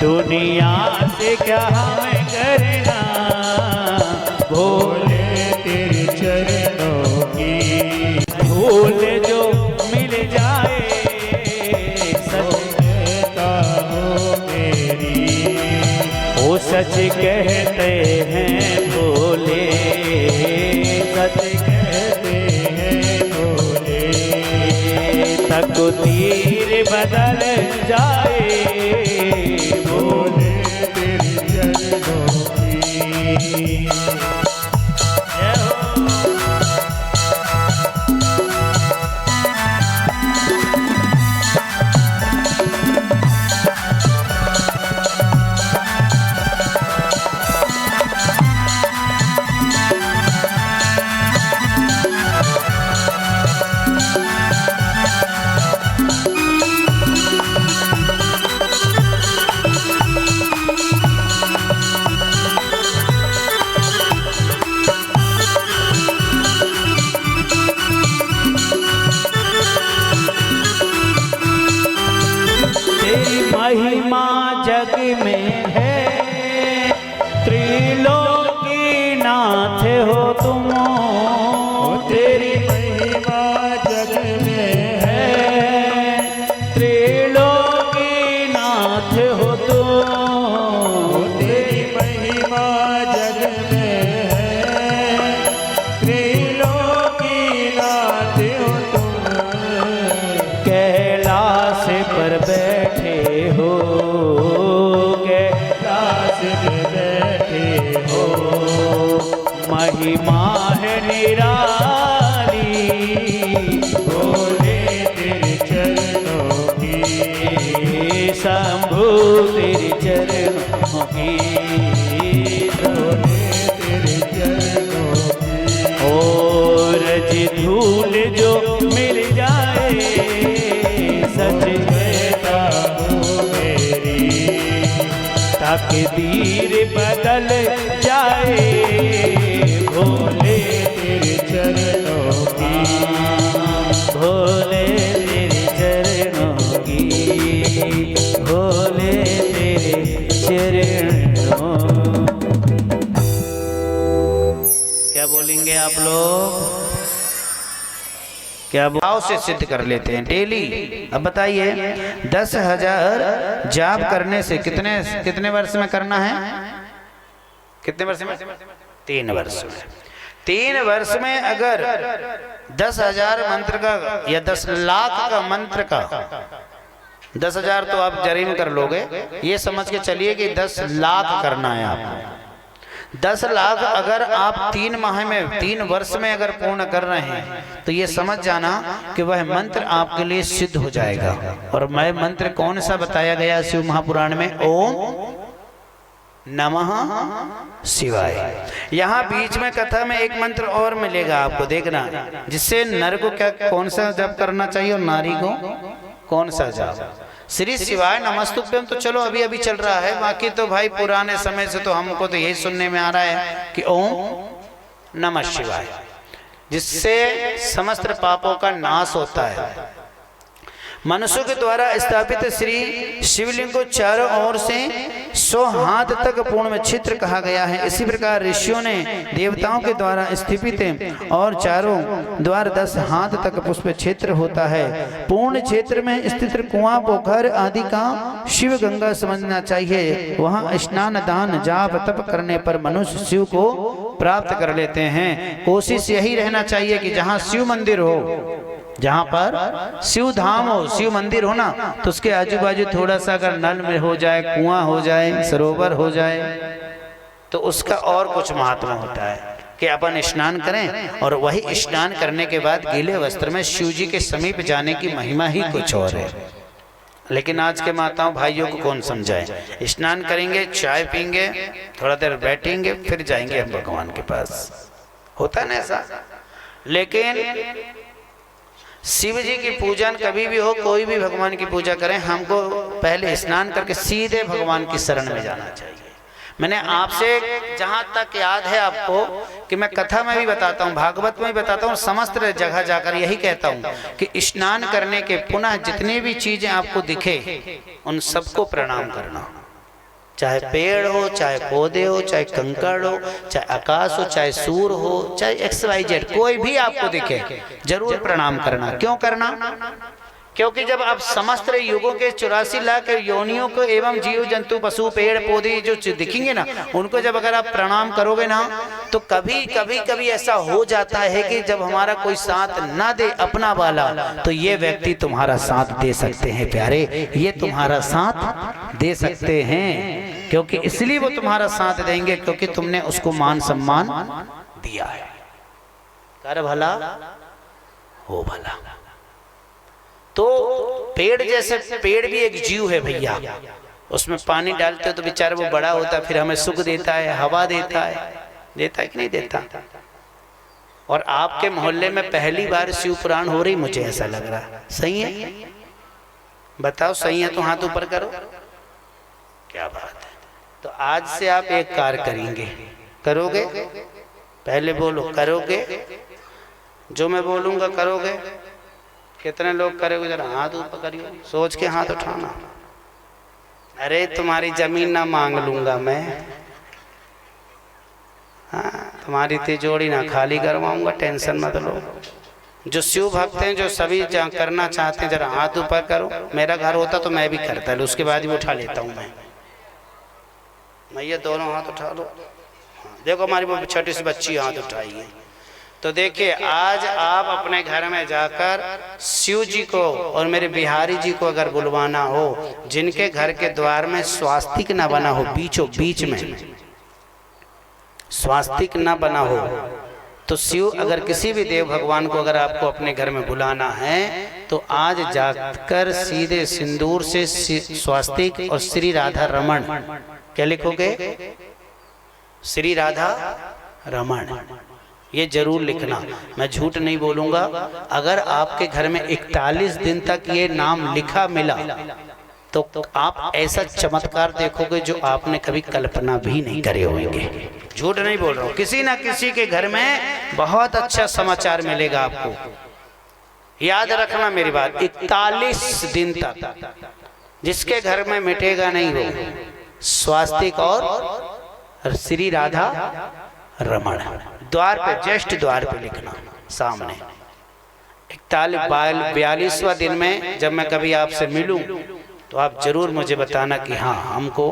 दुनिया से क्या हमें करना, भोले तेरे चरणों की। भूल जो मिल जाए, सच कहता हूँ मेरी, वो सच कहते हैं भोले, सच कहते हैं भोले। तकदीर बदल जाए, भोले तेरे चरणों की। जय हो। तेरी महिमा जग में है, त्रिलोकीनाथ हो तुम। तेरी महिमा जग में है, त्रिलोकीनाथ हो तुम। तेरी महिमा जग में है, त्रिलोकीनाथ हो तुम। कैलाश पर बैठे हो, कैलाश पे बैठे हो। महिमा है निराली, भोले तेरे चरणों की। शंभु तेरे चरणों की। भोले तेरे चरणों की। और जी धूल जो मिल जाए, सच कहता हूँ मेरी, तकदीर बदल जाए, भोले तेरे चरणों की। भोले तेरे चरणों की, भोले तेरे चरणों। क्या बोलेंगे आप लोग? क्या भाव से सिद्ध कर लेते हैं डेली। अब बताइए 10,000 जाप करने से कितने वर्ष में करना है? कितने वर्ष में? 3 वर्ष में। 3 वर्ष में अगर 10,000 मंत्र का या 10 लाख का मंत्र का, 10,000 तो आप जरीन कर लोगे, ये समझ के चलिए कि 10 लाख करना है आपको। 10 लाख अगर आप 3 माह में 3 वर्ष में अगर पूर्ण कर रहे हैं तो ये समझ जाना कि वह मंत्र आपके लिए सिद्ध हो जाएगा। और मैं मंत्र कौन सा बताया गया शिव महापुराण में? ओम नमः शिवाय। यहाँ बीच में कथा में एक मंत्र और मिलेगा आपको, देखना, जिससे नर को क्या कौन सा जप करना चाहिए और नारी को कौन सा जप। श्री शिवाय नमस्तुभ्यम तो चलो अभी अभी चल रहा है, बाकी तो भाई पुराने समय से तो हमको तो यही सुनने में आ रहा है कि ओम नमः शिवाय, जिससे समस्त पापों का नाश होता है। मनुष्य के द्वारा स्थापित श्री शिवलिंग को चारों ओर से 100 हाथ तक पूर्ण में छिद्र कहा गया है। इसी प्रकार ऋषियों ने देवताओं के द्वारा स्थापित और चारों द्वार 10 हाथ तक पुष्प क्षेत्र होता है। पूर्ण क्षेत्र में स्थित कुआं, पोखर आदि का शिव गंगा समझना चाहिए। वहाँ स्नान, दान, जाप, तप करने पर मनुष्य शिव को प्राप्त कर लेते हैं। कोशिश यही रहना चाहिए कि जहाँ शिव मंदिर हो, जहाँ पर शिव धाम हो, शिव मंदिर हो ना, तो उसके आजू बाजू थोड़ा सा अगर नल में हो जाए, कुआं हो जाए, सरोवर हो जाए, तो उसका और कुछ महत्व होता है कि अपन स्नान करें। और वही स्नान करने के बाद गीले वस्त्र में शिव जी के समीप जाने की महिमा ही कुछ और है। लेकिन आज के माताओं भाइयों को कौन समझाए? स्नान करेंगे, चाय पीएंगे, थोड़ा देर बैठेंगे, फिर जाएंगे हम भगवान के पास। होता है ना ऐसा? लेकिन शिव जी की पूजन कभी भी हो, कोई भी भगवान की पूजा करें, हमको पहले स्नान करके सीधे भगवान की शरण में जाना चाहिए। मैंने आपसे जहाँ तक याद है आपको कि मैं कथा में भी बताता हूँ, भागवत में भी बताता हूँ, समस्त जगह जाकर यही कहता हूँ कि स्नान करने के पुनः जितनी भी चीजें आपको दिखे उन सबको प्रणाम करना। चाहे पेड़ हो, चाहे पौधे हो, चाहे कंकड़ हो, चाहे आकाश हो, चाहे सूर हो, चाहे XYZ, कोई भी आपको दिखे जरूर प्रणाम करना। क्यों करना? क्योंकि जब आप समस्त युगों के 84 लाख योनियों को एवं जीव जंतु, पशु, पेड़ पौधे जो दिखेंगे ना, उनको जब अगर आप प्रणाम करोगे ना, तो कभी ऐसा हो जाता है कि जब हमारा कोई साथ ना दे अपना वाला, तो ये व्यक्ति तुम्हारा साथ दे सकते हैं प्यारे, ये तुम्हारा साथ दे सकते हैं। क्योंकि इसलिए वो तुम्हारा साथ देंगे क्योंकि तुमने उसको मान सम्मान दिया है। कर भला हो भला। तो पेड़ जैसे, पेड़ भी एक जीव है भैया, उसमें पानी डालते हो तो बेचारा वो बड़ा होता है, फिर हमें सुख देता है, हवा देता है कि नहीं देता? और आपके मोहल्ले में पहली बार शिव पुराण हो रही, मुझे ऐसा लग रहा है। सही है? बताओ सही है तो हाथ ऊपर करो। क्या बात है। तो आज से आप एक कार्य करेंगे, करोगे? पहले बोलो, करोगे? जो मैं बोलूंगा करोगे? कितने लोग करोगे? जरा हाथ ऊपर करिए, सोच के हाथ उठाना। अरे तुम्हारी जमीन ना मांग लूंगा मैं, हाँ, तुम्हारी तिजोरी ना खाली करवाऊंगा, टेंशन मत लो। जो शिव भक्त हैं, जो सभी करना चाहते हैं, जरा हाथ ऊपर करो। मेरा घर होता तो मैं भी करता, उसके बाद ही उठा लेता हूँ मैं ये दोनों हाथ उठा लो। देखो हमारी वो छोटी सी बच्ची हाथ उठाई है। तो देखिए, आज आप अपने घर में जाकर शिव जी को और मेरे बिहारी जी को अगर बुलवाना हो, जिनके घर के द्वार में स्वास्तिक ना बना हो, बीचों बीच में स्वास्तिक ना बना हो, तो शिव अगर किसी भी देव भगवान को अगर आपको अपने घर में बुलाना है तो आज जाकर सीधे सिंदूर से स्वास्तिक और श्री राधा रमण, क्या लिखोगे? श्री राधा रमण, ये जरूर लिखना। मैं झूठ नहीं बोलूंगा। अगर आपके घर में 41 दिन तक ये नाम लिखा मिला तो आप ऐसा चमत्कार देखोगे जो आपने कभी कल्पना भी नहीं करे होंगे। झूठ नहीं बोल रहा हूँ। किसी ना किसी के घर में बहुत अच्छा समाचार मिलेगा आपको। याद रखना मेरी बात, 41 दिन तक जिसके घर में मिटेगा नहीं वो स्वास्तिक और श्री राधा रमण। द्वार पे, जस्ट द्वार पे लिखना सामने। 42वां दिन में जब मैं कभी आपसे मिलूं तो आप जरूर मुझे बताना कि हाँ हमको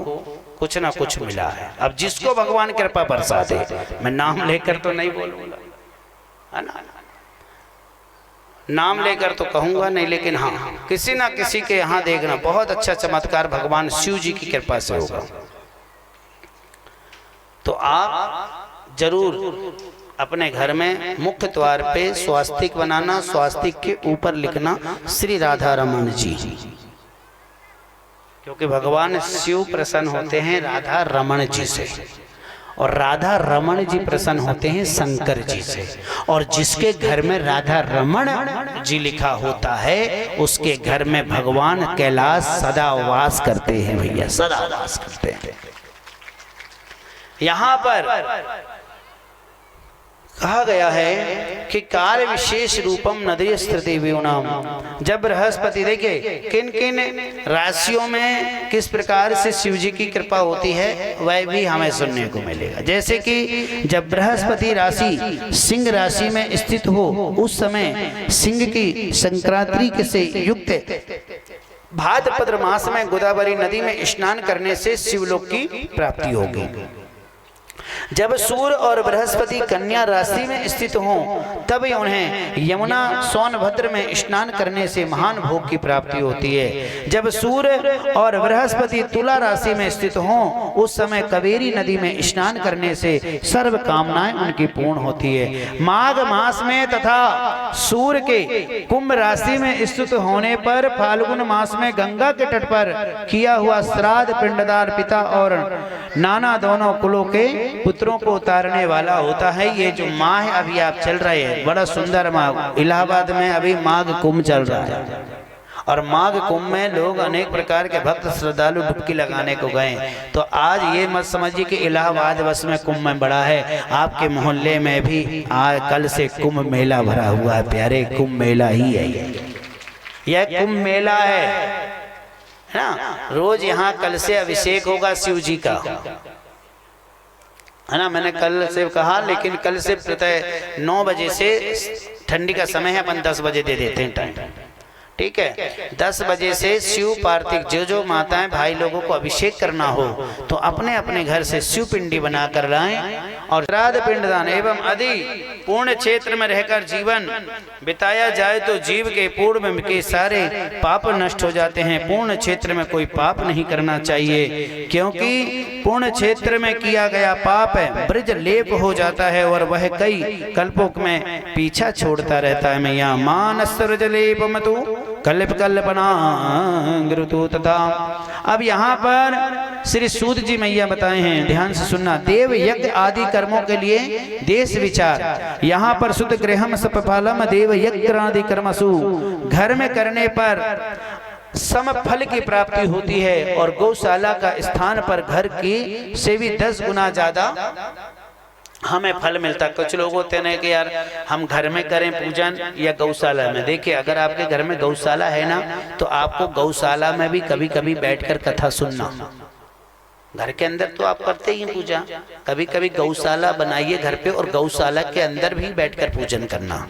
कुछ ना कुछ मिला है। अब जिसको भगवान कृपा बरसा दे, मैं नाम लेकर तो नहीं बोलूंगा, है ना, नाम लेकर तो कहूंगा नहीं, लेकिन हाँ किसी ना किसी के यहाँ देखना बहुत अच्छा चमत्कार भगवान शिव जी की कृपा से होगा। तो आप जरूर अपने घर में मुख्य द्वार पे स्वास्तिक बनाना, स्वास्तिक के ऊपर लिखना श्री राधा रमन जी, क्योंकि भगवान शिव प्रसन्न होते हैं राधा रमण जी से, और राधा रमण जी प्रसन्न होते हैं शंकर जी से। और जिसके घर में राधा रमण जी लिखा होता है उसके घर में भगवान कैलाश सदा वास करते हैं भैया, सदा वास करते हैं। यहाँ पर कहा गया है कि काल विशेष रूपम नदीय स्थितिवियों नाम, जब बृहस्पति देखे किन किन राशियों में किस प्रकार से शिव जी की कृपा होती है वह भी हमें सुनने को मिलेगा। जैसे कि जब बृहस्पति राशि सिंह राशि में स्थित हो उस समय सिंह की संक्रांति से युक्त भाद्रपद मास में गोदावरी नदी में स्नान करने से शिवलोक की प्राप्ति होगी। जब सूर्य और बृहस्पति कन्या राशि में स्थित हों तब उन्हें यमुना सोनभद्र में स्नान करने से महान भोग की प्राप्ति होती है। जब सूर्य और बृहस्पति तुला राशि में स्थित हों उस समय कावेरी नदी में स्नान करने से सर्व कामनाएं उनकी पूर्ण होती है। माघ मास में तथा सूर्य के कुंभ राशि में स्थित होने पर फाल्गुन मास में गंगा के तट पर किया हुआ श्राद्ध पिंडदार पिता और नाना दोनों कुलों के पुत्रों को उतारने वाला होता है। ये जो माह अभी आप चल रहे हैं बड़ा सुंदर माह, इलाहाबाद में अभी माघ कुंभ चल रहा है और माघ कुंभ में लोग अनेक प्रकार के भक्त श्रद्धालु डुबकी लगाने को गए। तो आज ये मत समझिए कि इलाहाबाद बस में कुंभ में बड़ा है, आपके मोहल्ले में भी आज कल से कुंभ मेला भरा हुआ है प्यारे, कुंभ मेला ही है यह कुंभ मेला है ना। रोज यहाँ कल से अभिषेक होगा शिव जी का, है ना। मैंने कल से कहा, लेकिन कल से प्रातः 9 बजे से, ठंडी का समय है, अपन 10 बजे दे देते हैं टाइम, ठीक है। 10 बजे से शिव पार्थिव जो माताएं भाई लोगों को अभिषेक करना हो तो अपने अपने घर से शिव पिंडी बनाकर लाएं और श्राद्ध पिंडदान एवं आदि पूर्ण क्षेत्र में रहकर जीवन बिताया जाए तो जीव के पूर्व के सारे पाप नष्ट हो जाते हैं। पूर्ण क्षेत्र में कोई पाप नहीं करना चाहिए, क्योंकि पूर्ण क्षेत्र में किया गया पाप है ब्रज लेप हो जाता है और वह कई कल्पों में पीछा छोड़ता रहता है। मैया मानस ब्रज लेप मतु कल्प कल्पना ऋतु तथा। अब यहाँ पर श्री सूत जी मैया बताए हैं, ध्यान से सुनना। देव यज्ञ आदि कर्मों के लिए देश विचार। यहाँ पर शुद्ध गृहम सपफलम देव यज्ञ आदि कर्मसु, घर में करने पर सम फल की प्राप्ति होती है और गौशाला का स्थान पर घर की से भी 10 गुना ज्यादा हमें फल मिलता। कुछ लोग होते हैं कि यार हम घर में करें पूजन या गौशाला में। देखिए अगर आपके घर में गौशाला है ना तो आपको गौशाला में भी कभी कभी बैठकर कथा सुनना। घर के अंदर तो आप करते ही पूजा, कभी कभी गौशाला बनाइए घर पे और गौशाला के अंदर भी बैठकर पूजन करना।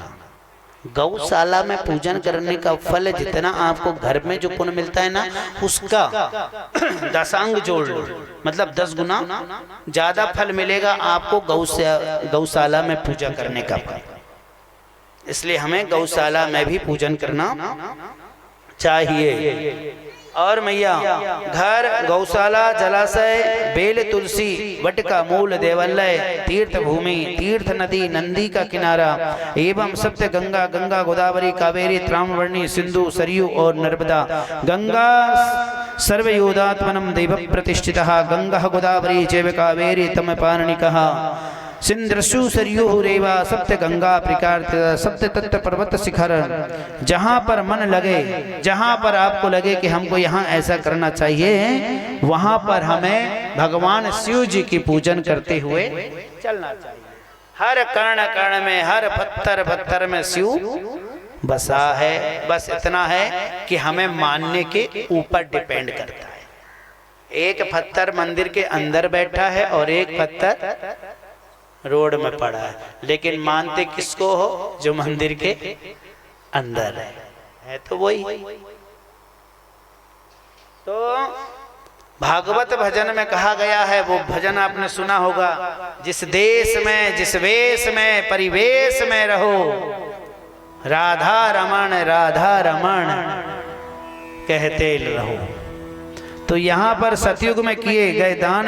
गौशाला में पूजन करने का फल जितना आपको घर में जो पुण्य मिलता है ना उसका 10 जोड़ लो, मतलब 10 गुना ज्यादा फल मिलेगा आपको गौशाला में पूजा करने का फल। इसलिए हमें गौशाला में भी पूजन करना चाहिए। और मैया घर, गौशाला, जलाशय, बेल, तुलसी, वटका मूल, देवालय, तीर्थ भूमि, तीर्थ नदी, नंदी का किनारा एवं सप्त गंगा, गंगा गोदावरी कावेरी त्रावणी सिंधु सरयू और नर्मदा। गंगा सर्वयोदात्मनम देव प्रतिष्ठितः, गंगा गोदावरी चैव कावेरी तम पारणिकः, सिंधु सरयू रेवा सप्त गंगा प्रकार सप्त तत्व पर्वत शिखर। जहाँ पर मन लगे, जहाँ पर आपको लगे कि हमको यहाँ ऐसा करना चाहिए, वहाँ पर हमें भगवान शिव जी की पूजन करते हुए चलना चाहिए। हर कर्ण कर्ण में, हर पत्थर पत्थर में शिव बसा है। बस इतना है कि हमें मानने के ऊपर डिपेंड करता है। एक पत्थर मंदिर के अंदर बैठा है और एक पत्थर रोड में पड़ा है, लेकिन मानते किसको हो? जो मंदिर के अंदर है तो वही। तो भागवत भजन में कहा गया है, वो भजन आपने सुना होगा, जिस देश में जिस वेश में परिवेश में रहो, राधा रमण कहते रहो। तो यहाँ पर सतयुग में किए गए दान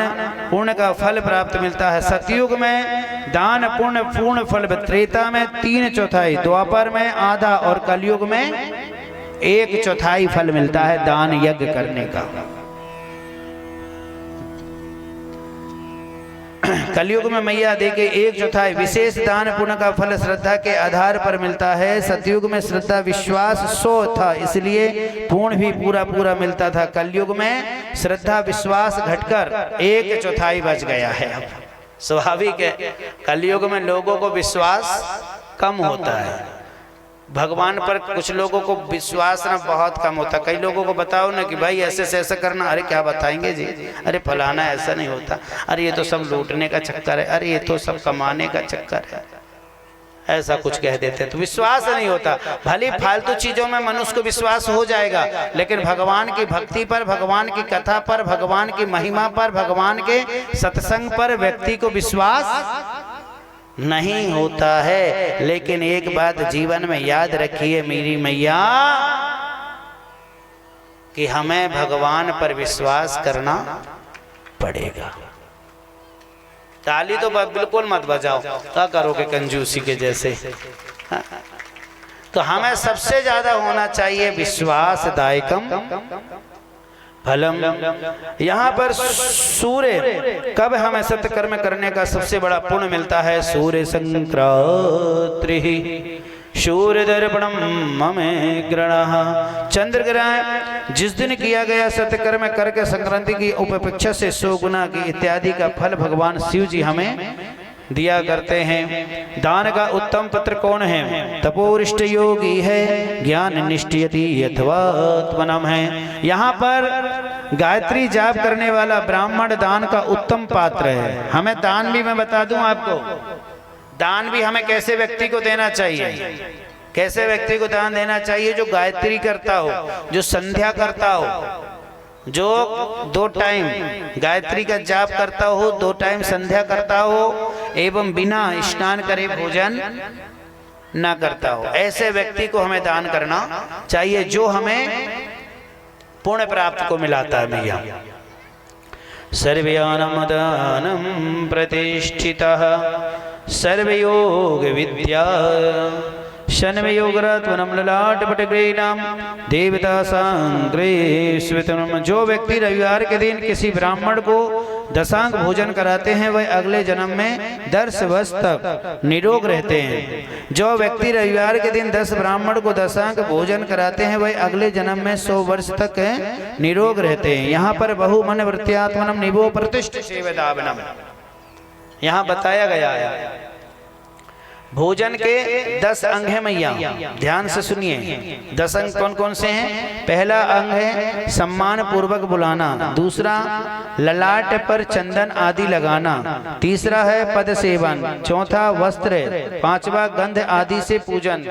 पुण्य का फल प्राप्त मिलता है। सतयुग में दान पुण्य पूर्ण फल, त्रेता में 3/4, द्वापर में आधा और कलयुग में 1/4 फल मिलता है दान यज्ञ करने का। कलयुग में मैया देके 1/4 विशेष दान पुण्य का फल श्रद्धा के आधार पर मिलता है। सतयुग में श्रद्धा विश्वास 100 था, इसलिए पूर्ण भी पूरा मिलता था। कलयुग में श्रद्धा विश्वास घटकर 1/4 बच गया है। अब स्वाभाविक है, कलयुग में लोगों को विश्वास कम होता है भगवान पर। कुछ लोगों को विश्वास ना बहुत कम होता। कई लोगों को बताओ ना कि भाई ऐसे से ऐसा करना, अरे क्या बताएंगे जी, अरे फलाना ऐसा नहीं होता, अरे ये तो सब लूटने का चक्कर है, अरे ये तो सब कमाने का चक्कर है, ऐसा कुछ कह देते। तो विश्वास नहीं होता। भले फालतू चीजों में मनुष्य को विश्वास हो जाएगा, लेकिन भगवान की भक्ति पर, भगवान की कथा पर, भगवान की महिमा पर, भगवान के सत्संग पर व्यक्ति को विश्वास नहीं होता है। लेकिन एक बात जीवन में याद रखिए मेरी मैया, कि हमें भगवान पर विश्वास करना पड़ेगा। ताली तो बिल्कुल मत बजाओ, क्या करोगे कंजूसी के जैसे। तो हमें सबसे ज्यादा होना चाहिए विश्वासदायकम फलम। यहाँ पर सूर्य कब हमें सत्कर्म करने का सबसे बड़ा पुण्य मिलता है? सूर्य संक्रांति सूर्य दर्पणम ममे ग्रहण। चंद्र ग्रहण जिस दिन किया गया सत्कर्म करके संक्रांति की उपेक्षा से 100 गुना की इत्यादि का फल भगवान शिव जी हमें दिया करते हैं। दान का उत्तम पत्र कौन है? तपोरिष्ट योगी है, ज्ञान निष्ठयति यथात्मनम है। यहाँ पर गायत्री जाप करने वाला ब्राह्मण दान का उत्तम पात्र है। हमें दान भी मैं बता दूं आपको, दान भी हमें कैसे व्यक्ति को देना चाहिए, कैसे व्यक्ति को दान देना चाहिए? जो गायत्री करता हो, जो संध्या करता हो, जो 2 टाइम गायत्री का जाप करता हो, 2 टाइम संध्या करता हो, एवं बिना स्नान करे भोजन ना करता हो, ऐसे व्यक्ति को हमें दान करना चाहिए, जो हमें पुण्य प्राप्त को मिलाता है। भैया सर्वयानम दानम प्रतिष्ठितः सर्वयोग विद्या शनवयोगरात्मनम ललाटपटग्रहीणाम देवता सांग्रेश्वतनम। जो व्यक्ति रविवार के दिन किसी ब्राह्मण को दशांग भोजन कराते हैं, वह अगले जन्म में 10 वर्ष तक निरोग रहते हैं। जो व्यक्ति रविवार के दिन 10 ब्राह्मण को दशांग भोजन कराते हैं, वह अगले जन्म में 100 वर्ष तक निरोग रहते हैं। यहाँ पर बहु मन वृत्त्यात्मनम निभो प्रतिष्ठ सेवदावनम यहाँ बताया गया है। भोजन के 10 अंग हैं मैया, ध्यान से सुनिए। 10 अंग कौन कौन से हैं? पहला अंग है सम्मान पूर्वक बुलाना, दूसरा ललाट पर चंदन आदि लगाना, तीसरा है पद सेवन, चौथा वस्त्र, पांचवा गंध आदि से पूजन,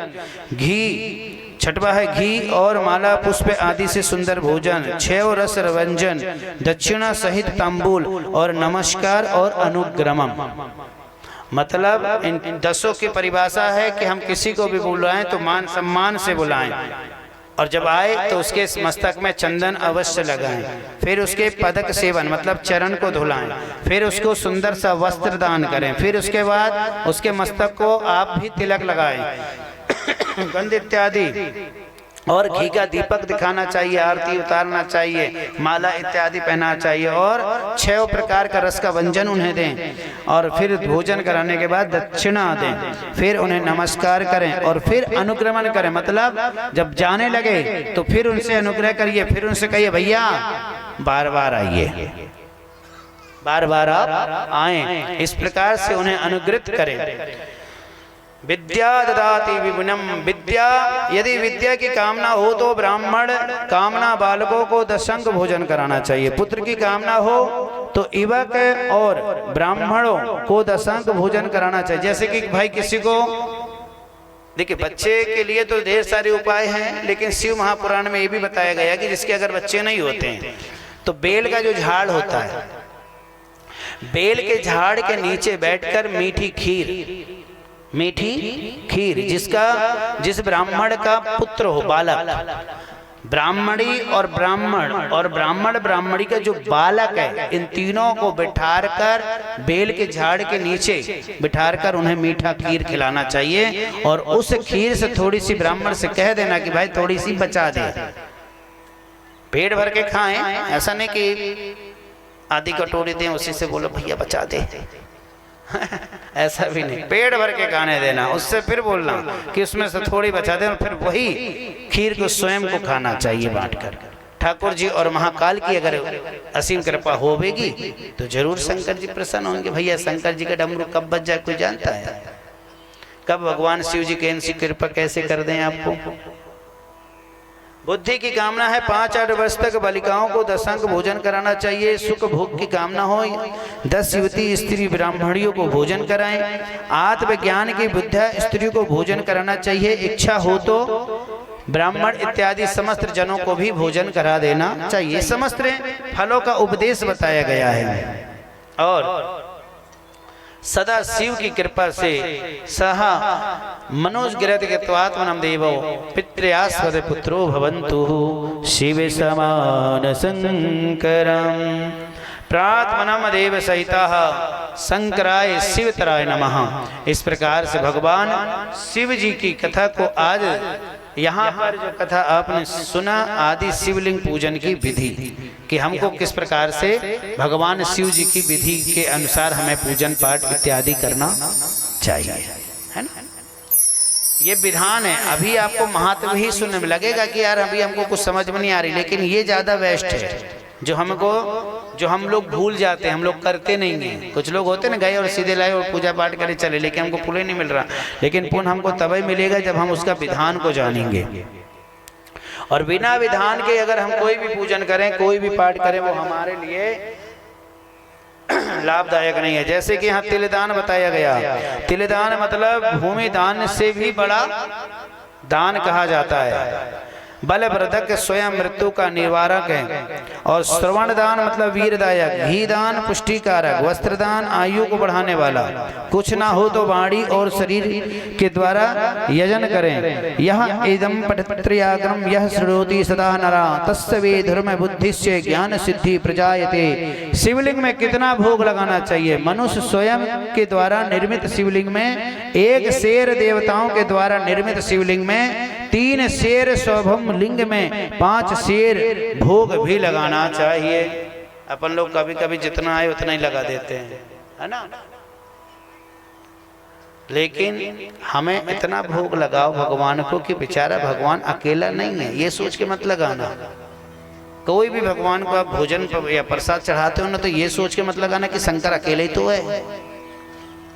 घी, छठवा है घी और माला पुष्प आदि से सुंदर भोजन, 6 रस व्यंजन, दक्षिणा सहित तांबूल और नमस्कार और अनुग्रमम। मतलब इन 10 की परिभाषा है कि हम किसी को भी बुलाएं तो मान सम्मान से बुलाएं, और जब आए तो उसके मस्तक में चंदन अवश्य लगाएं, फिर उसके पदक सेवन मतलब चरण को धुलाएं, फिर उसको सुंदर सा वस्त्र दान करें, फिर उसके बाद उसके मस्तक को आप भी तिलक लगाएं, गंध इत्यादि और घी का दीपक दिखाना चाहिए, आरती उतारना चाहिए, माला इत्यादि पहनना चाहिए, और 6 प्रकार का रस का व्यंजन उन्हें दें, और फिर भोजन कराने के बाद दक्षिणा दें, फिर उन्हें नमस्कार करें और फिर अनुक्रमण करें। मतलब जब जाने लगे तो फिर उनसे अनुग्रह करिए, फिर उनसे कहिए भैया बार बार आइए, बार बार आप आए। इस प्रकार से उन्हें अनुग्रहित करें। विद्या ददाति विपुनम। विद्या, यदि विद्या की कामना हो तो ब्राह्मण कामना बालकों को दशंग भोजन कराना चाहिए। पुत्र की कामना हो तो युवक और ब्राह्मणों को दशंग भोजन कराना चाहिए। जैसे कि भाई किसी को देखिए बच्चे के लिए तो ढेर सारे उपाय हैं, लेकिन शिव महापुराण में ये भी बताया गया कि जिसके अगर बच्चे नहीं होते हैं तो बेल का जो झाड़ होता है, बेल के झाड़ के नीचे बैठकर मीठी खीर जिस ब्राह्मण का पुत्र हो, बालक, ब्राह्मणी और ब्राह्मण ब्राह्मणी का जो बालक है, इन तीनों को बिठाकर बेल के झाड़ के नीचे बिठाकर उन्हें मीठा खीर खिलाना चाहिए। और उस खीर से थोड़ी सी ब्राह्मण से कह देना कि भाई थोड़ी सी बचा दे, पेट भर के खाएं, ऐसा नहीं कि आधी कटोरी दें उसी से बोलो भैया बचा दे ऐसा भी नहीं, पेट भर के खाने देना, उससे फिर बोलना कि उसमें से थोड़ी बचा दें, और फिर वही खीर को स्वयं को खाना चाहिए बांटकर। ठाकुर जी और महाकाल की अगर असीम कृपा होवेगी तो जरूर शंकर जी प्रसन्न होंगे। भैया शंकर जी का डमरू कब बज जाए कोई जानता है? कब भगवान शिव जी के इनसी कृपा कैसे कर दें आपको। बुद्धि की कामना है 5-8 वर्ष तक बालिकाओं को 10 अंक भोजन कराना चाहिए। सुख भोग की कामना हो 10 युवती स्त्री ब्राह्मणियों को भोजन कराएं। आत्मज्ञान की बुद्धा स्त्रियों को भोजन कराना चाहिए। इच्छा हो तो ब्राह्मण इत्यादि समस्त जनों को भी भोजन करा देना चाहिए। समस्त फलों का उपदेश बताया गया है। और सदा शिव की कृपा से सहा मनोजगिरत गत्वात्मनं देवो पितृयास्पद पुत्रो भवन्तु शिव समान शंकरम प्रात्मनम देव सहिता शंकराय शिवतराय नमः। इस प्रकार से भगवान शिव जी की कथा को आज यहाँ पर जो कथा आपने सुना, आदि शिवलिंग पूजन की विधि कि हमको किस प्रकार से भगवान शिव जी की विधि के अनुसार हमें पूजन पाठ इत्यादि करना चाहिए, है ना। ये विधान है। अभी आपको महत्व ही सुनने में लगेगा कि यार अभी हमको कुछ समझ में नहीं आ रही, लेकिन ये ज़्यादा बेस्ट है जो हम लोग भूल जाते हैं, हम लोग करते नहीं हैं। कुछ लोग होते ना, गए और सीधे लाए और पूजा पाठ करे चले, लेकिन हमको पुण्य नहीं मिल रहा। लेकिन पुण्य हमको तभी मिलेगा जब हम उसका विधान को जानेंगे। और बिना विधान के अगर हम कोई भी पूजन करें, कोई भी पाठ करें, वो हमारे लिए लाभदायक नहीं है। जैसे कि यहाँ तिलदान बताया गया, तिलदान मतलब भूमि दान से भी बड़ा दान कहा जाता है। बलवर्धक स्वयं मृत्यु का निवारक है। और श्रवण दान मतलब वीरदायक, घी दान पुष्टिकारक, वस्त्र दान आयु को बढ़ाने वाला। कुछ ना हो तो वाणी और शरीर के द्वारा यजन करें। यह इदम पठत्रयाग्रम यह श्रोति सदा नरा तस्य वे धर्म बुद्धिश्च ज्ञान सिद्धि प्रजायते। शिवलिंग में कितना भोग लगाना चाहिए? मनुष्य स्वयं के द्वारा निर्मित शिवलिंग में 1 शेर, देवताओं के द्वारा निर्मित शिवलिंग में 3 शेर, स्वभम लिंग में 5 शेर भोग भी लगाना चाहिए। अपन लोग कभी कभी जितना आए उतना ही लगा देते हैं, है ना। लेकिन हमें इतना भोग लगाओ भगवान को कि बेचारा भगवान अकेला नहीं है, ये सोच के मत लगाना। कोई भी भगवान को आप भोजन या प्रसाद चढ़ाते हो ना, तो ये सोच के मत लगाना कि शंकर अकेले ही तो है,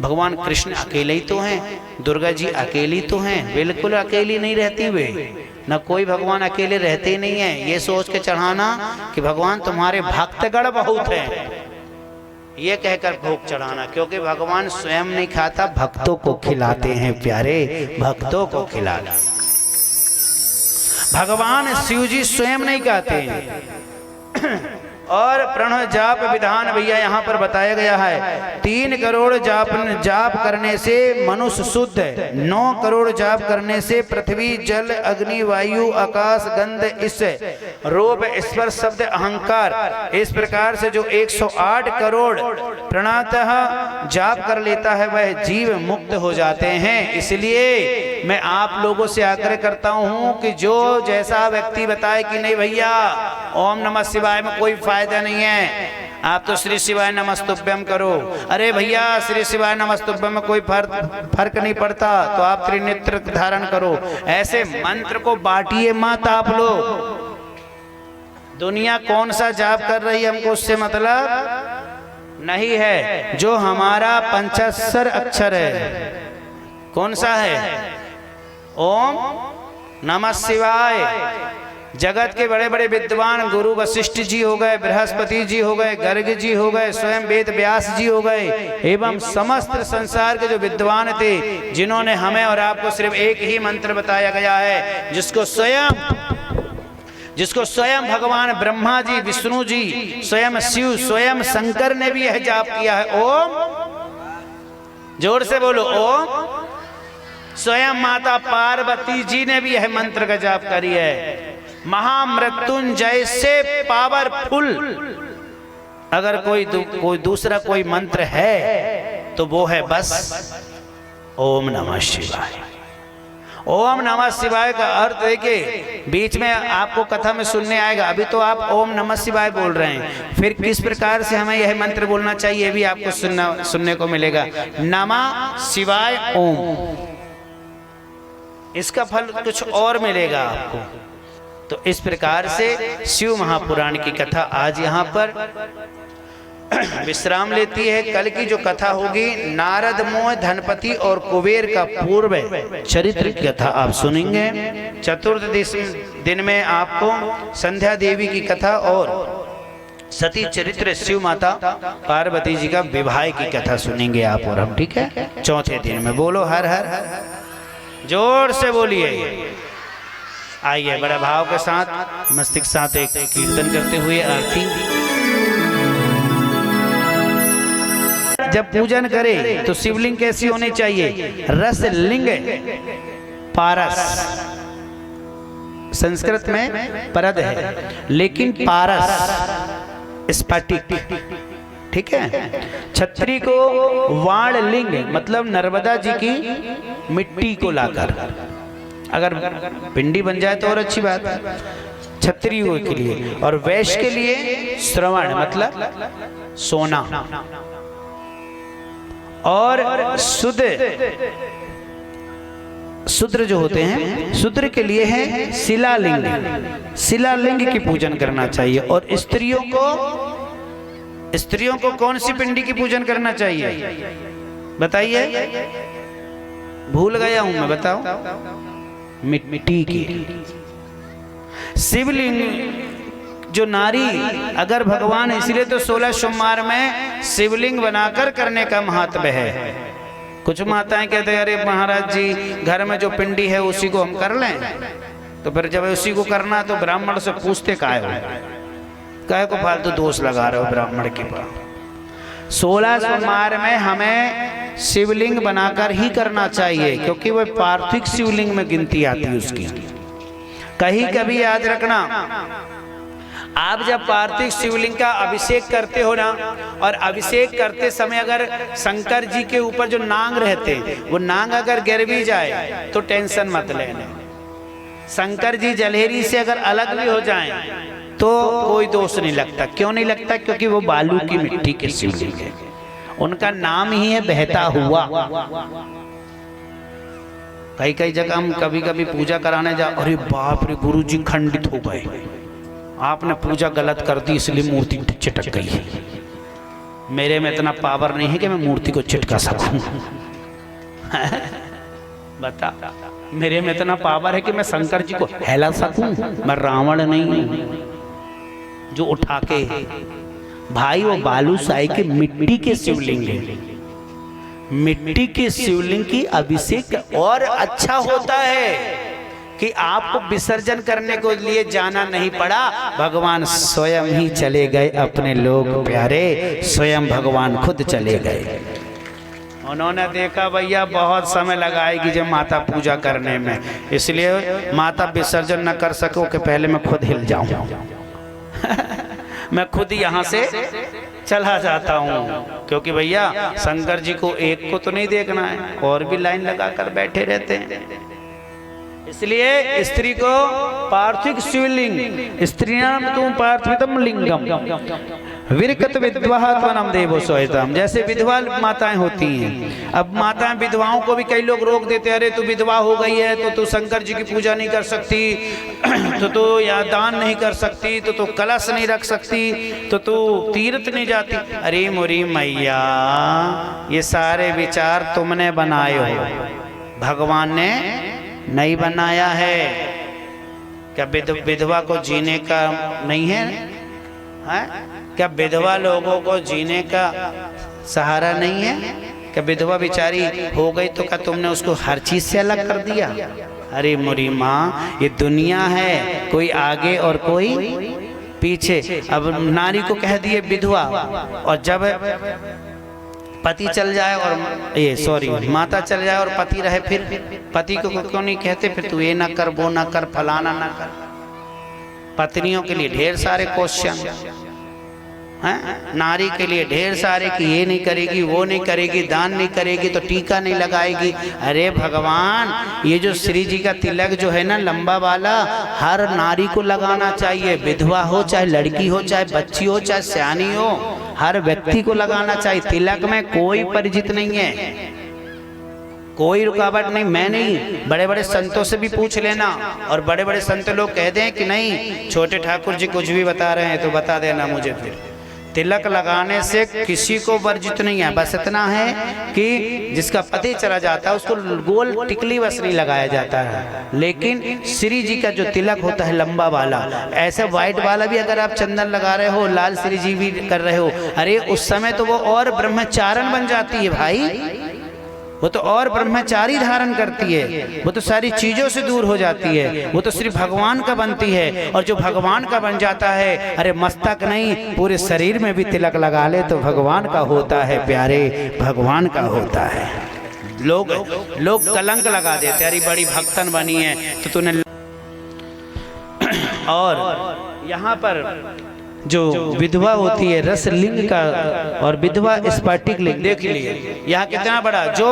भगवान कृष्ण अकेले ही तो हैं, दुर्गा जी अकेली तो हैं। बिल्कुल अकेली नहीं रहती वे, न कोई भगवान अकेले रहते ही नहीं है। ये सोच के चढ़ाना कि भगवान तुम्हारे भक्तगण बहुत हैं, ये कहकर भोग चढ़ाना। क्योंकि भगवान स्वयं नहीं खाता, भक्तों को खिलाते हैं प्यारे, भक्तों को खिलाना। भगवान शिव जी स्वयं नहीं खाते हैं। और प्रणव जाप विधान भैया यहाँ पर बताया गया है। 3 करोड़ जाप करने से मनुष्य शुद्ध है। 9 करोड़ जाप करने से पृथ्वी जल अग्नि वायु आकाश गंध इस रूप स्पर्श शब्द अहंकार, इस प्रकार से जो 108 करोड़ प्रणतः जाप कर लेता है वह जीव मुक्त हो जाते हैं। इसलिए मैं आप लोगों से आग्रह करता हूँ कि जो जैसा व्यक्ति बताए कि नहीं भैया ओम नमः शिवाय में कोई फायदा नहीं है, आप तो श्री शिवाय नमस्तुभ्यम करो। अरे भैया श्री शिवाय नमस्तुभ्यम में कोई फर्क नहीं पड़ता, तो आप त्रिनेत्र धारण करो। ऐसे मंत्र को बांटिए मत आप लोग। दुनिया कौन सा जाप कर रही है हमको उससे मतलब नहीं है। जो हमारा पंचाक्षर अक्षर है कौन सा है? ओम नमः शिवाय, जगत के बड़े बड़े विद्वान गुरु वशिष्ठ जी हो गए, बृहस्पति जी हो गए, गर्ग जी हो गए, स्वयं वेद व्यास जी हो गए, एवं समस्त संसार के जो विद्वान थे, जिन्होंने हमें और आपको सिर्फ एक ही मंत्र बताया गया है, जिसको स्वयं भगवान ब्रह्मा जी, विष्णु जी, स्वयं शिव, स्वयं शंकर ने भी यह जाप किया है। ओम, जोर से बोलो ओम। स्वयं माता पार्वती जी ने भी यह मंत्र का जाप करी है। महामृत्युंजय से पावरफुल अगर कोई दूसरा कोई मंत्र है तो वो है बस ओम नमः शिवाय। ओम नमः शिवाय का अर्थ देखिए, बीच में आपको कथा में सुनने आएगा, अभी तो आप ओम नमः शिवाय बोल रहे हैं, फिर किस प्रकार से हमें यह मंत्र बोलना चाहिए भी आपको सुनने को मिलेगा। नमः शिवाय ओम, इसका फल कुछ और मिलेगा आपको। तो इस प्रकार से शिव महापुराण की कथा आज यहाँ पर विश्राम लेती है। कल की जो कथा होगी नारद मोह धनपति और कुबेर का पूर्व चरित्र की कथा आप सुनेंगे। चतुर्दशी दिन में आपको संध्या देवी की कथा और सती चरित्र शिव माता पार्वती जी का विवाह की कथा सुनेंगे आप और हम, ठीक है। चौथे दिन में बोलो हर हर, जोर से बोलिए। आइए बड़ा भाव के साथ मस्तिष्क साथ एक कीर्तन करते हुए आरती। जब पूजन करे तो शिवलिंग कैसी होनी चाहिए? रस लिंग पारस, संस्कृत में परद है लेकिन पारस स्फटिक, ठीक है। छत्री को वाण लिंग मतलब नर्मदा जी की मिट्टी को लाकर, अगर पिंडी बन जाए तो और अच्छी बात है क्षत्रियों के लिए, और वैश्य के लिए श्रवण मतलब सोना, और शूद्र जो होते हैं शूद्र के लिए है शिलालिंग, शिलालिंग की पूजन करना चाहिए। और स्त्रियों को कौन सी पिंडी की पूजन करना चाहिए बताइए? भूल गया हूं मैं, बताओ। मिट्टी की शिवलिंग जो नारी, अगर भगवान, इसलिए तो 16 सोमवार में शिवलिंग बनाकर करने का महत्व है। कुछ माताएं कहते हैं अरे महाराज जी घर में जो पिंडी है उसी को हम कर लें, तो फिर जब उसी को करना तो ब्राह्मण से पूछते काहे को फालतू दोष लगा रहे हो ब्राह्मण के पास। 16 सोमवार में हमें शिवलिंग बनाकर ही करना चाहिए, क्योंकि वह पार्थिव शिवलिंग में गिनती आती है उसकी। कहीं कभी याद रखना, आप जब पार्थिव शिवलिंग का अभिषेक करते हो ना, और अभिषेक करते समय अगर शंकर जी के ऊपर जो नांग रहते हैं वो नांग अगर गिर भी जाए तो टेंशन मत लेना। शंकर जी जलहेरी से अगर अलग भी हो जाएं तो कोई दोष नहीं लगता। क्यों नहीं लगता? क्योंकि वो बालू की मिट्टी के शिवलिंग है, उनका नाम ही है बहता हुआ। कई कई जगह हम कभी कभी पूजा कराने जा, अरे बाप रे गुरु जी खंडित हो गए, आपने पूजा गलत कर दी इसलिए मूर्ति चिटक गई है। मेरे में इतना पावर नहीं है कि मैं मूर्ति को चिटका सकूं। बता, मेरे में इतना पावर है कि मैं शंकर जी को हिला सकूं। मैं रावण नहीं हूं जो उठा के, भाई वो बालूशाही के मिट्टी के शिवलिंग है। मिट्टी के शिवलिंग की अभिषेक और अच्छा होता है कि आपको विसर्जन करने को लिए जाना नहीं पड़ा, भगवान स्वयं ही चले गए। अपने लोग प्यारे स्वयं भगवान खुद चले गए। उन्होंने देखा भैया बहुत समय लगाएगी जब माता पूजा करने में, इसलिए माता विसर्जन न कर सको कि पहले मैं खुद हिल जाऊं। मैं खुद यहाँ से चला जाता हूँ, क्योंकि भैया शंकर जी को एक को तो नहीं देखना है, और भी लाइन लगाकर बैठे रहते हैं। इसलिए स्त्री को पार्थिव शिवलिंग, स्त्रियां तुम पार्थिवतम लिंगम विरकत विधवा त्वनम देवो सोहितम, जैसे विधवा माताएं होती हैं। अब माताएं विधवाओं को भी कई लोग रोक देते, अरे तू विधवा हो गई है तो तू शंकर जी की पूजा नहीं कर सकती, तो तू या दान नहीं कर सकती, तो तू कलश नहीं रख सकती, तो तू तीर्थ नहीं जाती। अरे मोरी मैया, ये सारे विचार तुमने बनाए हो, भगवान ने नहीं बनाया है। क्या विधवा को जीने का नहीं है? क्या विधवा लोगों को जीने का सहारा नहीं है? क्या विधवा बेचारी हो गई तो क्या तुमने उसको हर चीज से अलग कर दिया? अरे मोरी माँ, ये दुनिया है, कोई आगे और कोई पीछे। अब नारी को कह दिए विधवा, और जब पति चल जाए और ये सॉरी माता चल जाए और पति रहे, फिर पति को क्यों नहीं कहते फिर तू ये ना कर, वो ना कर, फलाना ना कर? पत्नियों के लिए ढेर सारे क्वेश्चन हैं, नारी के लिए ढेर सारे कि ये नहीं करेगी, वो नहीं करेगी, दान नहीं करेगी तो टीका नहीं लगाएगी। अरे भगवान, ये जो श्री जी का तिलक जो है ना लंबा वाला, हर नारी को लगाना चाहिए, विधवा हो चाहे लड़की हो चाहे बच्ची हो चाहे सियानी हो, हर व्यक्ति को लगाना चाहिए। तिलक में कोई परिचित नहीं है, कोई रुकावट नहीं। मैं नहीं, बड़े बड़े संतों से भी पूछ लेना, और बड़े बड़े संत लोग कहते हैं कि नहीं छोटे ठाकुर जी कुछ भी बता रहे हैं तो बता देना मुझे। फिर तिलक लगाने से किसी को वर्जित नहीं है, बस इतना है कि जिसका पति चला जाता है उसको गोल टिकली बस नहीं लगाया जाता है। लेकिन श्री जी का जो तिलक होता है लंबा वाला, ऐसे व्हाइट वाला भी अगर आप चंदन लगा रहे हो, लाल श्री जी भी कर रहे हो, अरे उस समय तो वो और ब्रह्मचारण बन जाती है भाई, वो तो और ब्रह्मचारी धारण करती है, वो तो सारी चीजों से दूर हो जाती है, वो तो सिर्फ भगवान का बनती है। और जो भगवान का बन जाता है, अरे मस्तक नहीं पूरे शरीर में भी तिलक लगा ले तो भगवान का होता है प्यारे, भगवान का होता है। लोग कलंक लगा देते, अरे बड़ी भक्तन बनी है तो तूने। और यहाँ पर जो विधवा होती है रसलिंग का और विधवा स्फटिक लिंग, देख लिए यहाँ कितना बड़ा, जो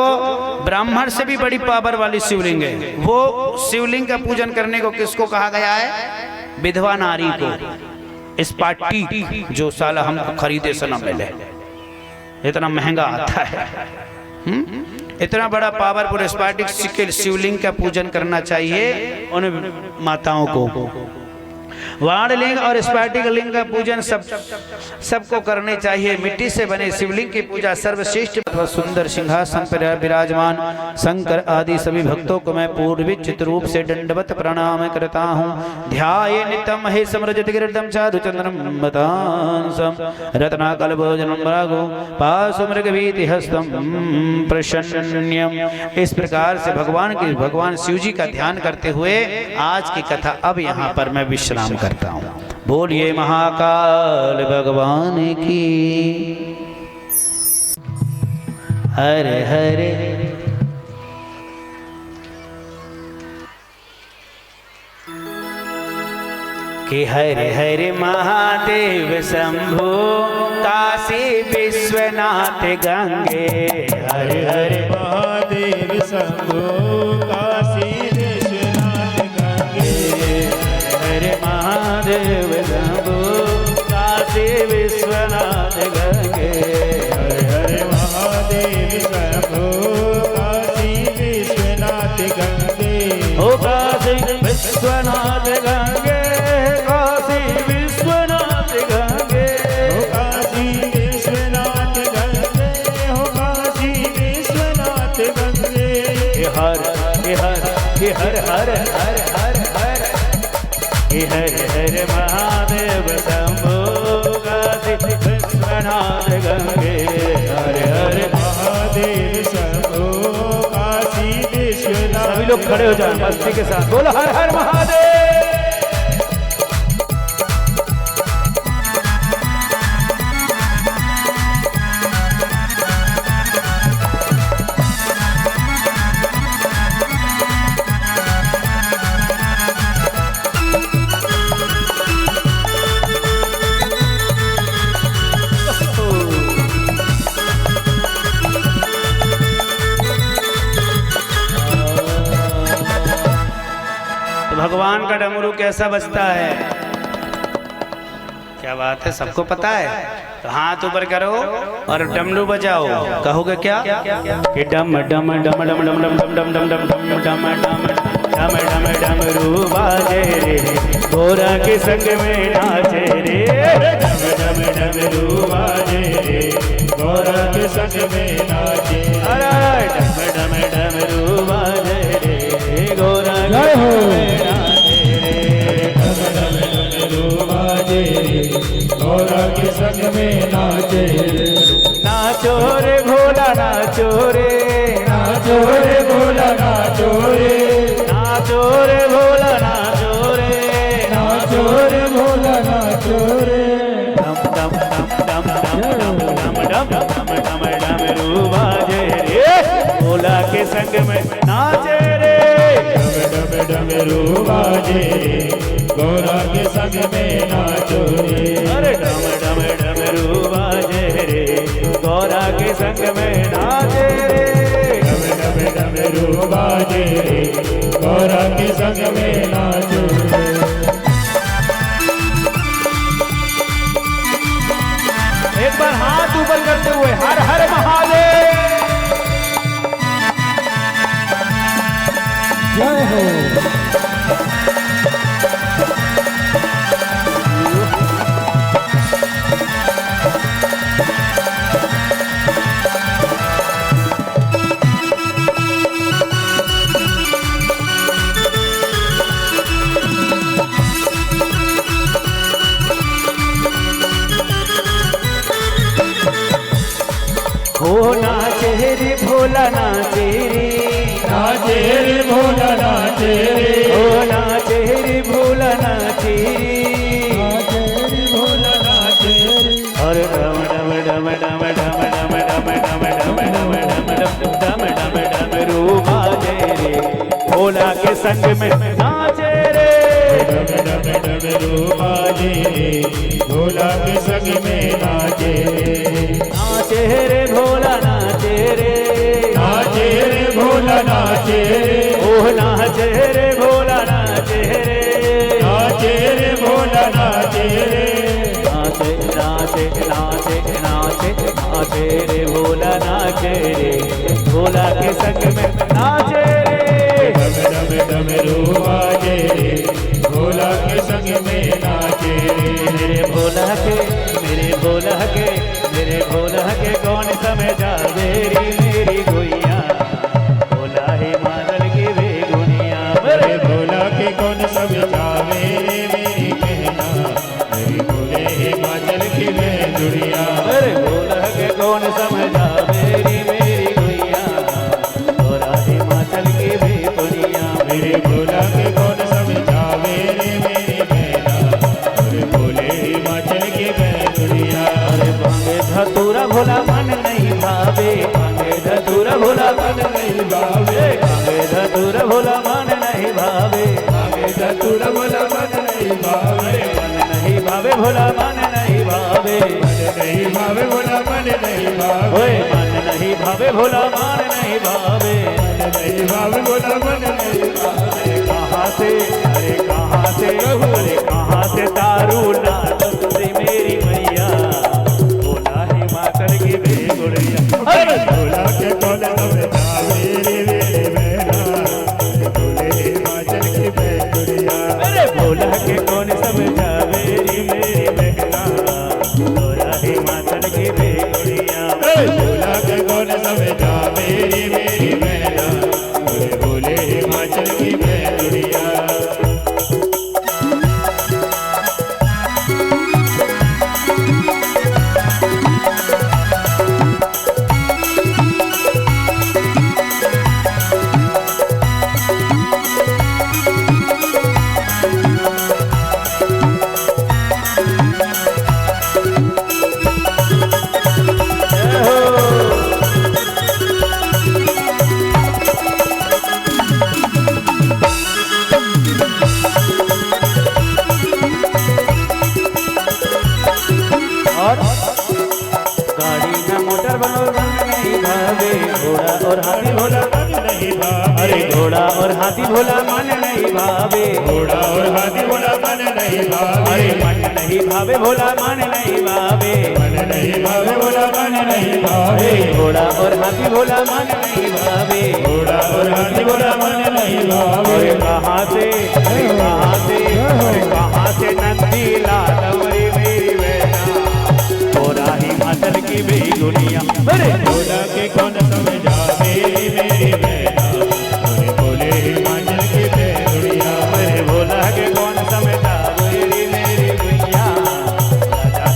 ब्राह्मण से भी बड़ी पावर वाली शिवलिंग है, वो शिवलिंग का पूजन करने को किसको कहा गया है? विधवा नारी को। स्फटिक जो साला हमको खरीदे से न मिले, इतना महंगा आता है। इतना बड़ा पावरफुल स्फटिक शिवलिंग का पूजन करना चाहिए उन माताओं को। वाण लिंग और स्फटिक लिंग का पूजन सबको करने चाहिए। मिट्टी से बने शिवलिंग की पूजा सर्वश्रेष्ठ। सुंदर सिंहासन पर विराजमान शंकर आदि सभी भक्तों को मैं पूर्विचित रूप से दंडवत प्रणाम करता हूँ। ध्याये नित्यम हे समरजत गिरदम चारु चंद्रम मतांसम रत्नाकलभोजनम रागो पासुमृगभीति हस्तम प्रसन्न्यम। इस प्रकार से भगवान शिव जी का ध्यान करते हुए आज की कथा अब यहाँ पर मैं विश्राम करता हूँ। बोलिए महाकाल भगवान की। हरे हरे कि हरे हरे महादेव शंभो काशी विश्वनाथ गंगे। हरे हरे महादेव शंभो काशी विश्वनाथ गंगे। हरे महादेव शंभो काशी विश्वनाथ गंगे। हरे हरे महादेव शंभो काशी विश्वनाथ गंगे। ओ काशी विश्वनाथ गंगे, काशी विश्वनाथ गंगे, हो काशी विश्वनाथ गंगे, हो काशी विश्वनाथ गंगे। हर हर हर हर हर हर हर हर हर महादेव शंभो काशी विश्वनाथ गंगे। हर हर महादेव शंभो काशी विश्वनाथ। सभी लोग खड़े हो जाए मस्ती के साथ, बोलो हर हर महादेव। भगवान का डमरू कैसा बजता है? क्या बात है, सबको पता है? तो हाथ ऊपर करो और डमरू बजाओ। कहोगे क्या? कि डम डम डम डम डम डम डम डम डम डम डम डम डम डम डमरू बाजे रे, गोरा के संग में नाचे रे। डम डम डमरू बाजे रे, गोरा के संग में नाचे। अरे डम डम डमरू बाजे रे, गोरा के संग में नाचे रे। गौरा के संग में नाचे रे। नाचो रे भोला नाचो रे, नाचो रे भोला नाचो रे, नाचो रे भोला नाचो रे, नाचो रे भोला नाचो रे। डम डम डम डम डम डम डम डम डम रूबाजे रे, भोला के संग में नाचे रे। डम डम डमरू बाजे गौरा के संग में नाचो रे। अरे डम डम डमरू बाजे रे, गौरा के संग में नाचे रे। डम डम डमरू बाजे गौरा के संग में नाचो रे। एक बार हाथ ऊपर करते हुए हर हर महादेव। जय हो। हो नाचे रे भोला नाचे रे, नाचे रे भोला नाचे रे, हो नाचे रे भोला नाचे रे, नाचे रे भोला नाचे रे। अरे डम डम डम डम डम डम डम डम डम डम डम डम डम डम डम रूबा जे रे, भोला के संग में नाचे रे। डम डम डमरू बाजे भोला के संग में नाचे रे। नाचे रे भोला नाचे रे, नाचे रे भोला नाचे रे, ओह नाचे रे भोला नाचे रे, नाचे रे भोला नाचे रे। नाचे नाचे नाचे नाचे नाचे रे भोला नाचे रे, भोला के संग में नाचे रे। डम डम डमरू बाजे भोला के संग में नाचे रे। मेरे भोला के, मेरे भोला के, मेरे भोला के कौन समझा मेरी मेरी गुइया, भोला हिमाचल की बेगुनिया। मेरे भोला के कौन समझावे रे मेरी कहना, मेरी भोले हिमाचल की मैं दुनिया। मेरे भोला के कौन समझा मेरी मेरी गुइया, भोला हिमाचल की बेगुनिया। मेरे भोला के कौन समझावे रे मेरी कहना, मेरे भोले हिमाचल की मैं दुनिया। अरे भांगे धतूरा भोला मन नहीं भावे, भांगे धतूरा भोला मन नहीं भावे, भांगे धतूरा भोला मन नहीं भावे, भागे धतूरा भोला मन नहीं भावे, मन नहीं भावे भोला मन नहीं भावे, मन नहीं भावे भोला मन नहीं भावे, ओए मन नहीं भावे भोला मन नहीं भावे। मन नहीं भावे भोला मन नहीं भावे। अरे कहाँ से, अरे कहाँ से, अरे कहाँ से तारू नाथ रे मेरी मैया, भोला हिमाचल की बेगुड़िया। अरे भोला के कौन समझावे रे मेरे बहना, मेरे भोले हिमाचल की मैं दुनिया। मेरे भोला के कौन समझा मेरी मेरी बहना, भोला हिमाचल की बेगुड़िया। भोला के कौन समझावे रे मेरी बहना, मेरे भोले हिमाचल की मैं दुनिया। और गाड़ी में मोटर बनोरन नहीं भावे, घोड़ा और हाथी भोला, मन नहीं भावे, अरे घोड़ा और हाथी भोला मन नहीं भावे, घोड़ा और हाथी भोला मन नहीं भावे, अरे मन नहीं भावे भोला मन नहीं भावे, मन नहीं भावे भोला मन नहीं भावे, अरे घोड़ा और हाथी भोला मन नहीं भावे, घोड़ा और हाथी भोला मन नहीं भावे। अरे कहाँ से, अरे कहाँ से, अरे कहाँ से नंदी लालवरी मेरी बेटा, भोला हिमाचल की बेगुनिया। अरे भोला के कौन समझावे मेरी बहना, मेरे भोले हिमाचल की मैं दुनिया। मेरे भोला के कौन समझा मेरी मेरी गुइया, राजा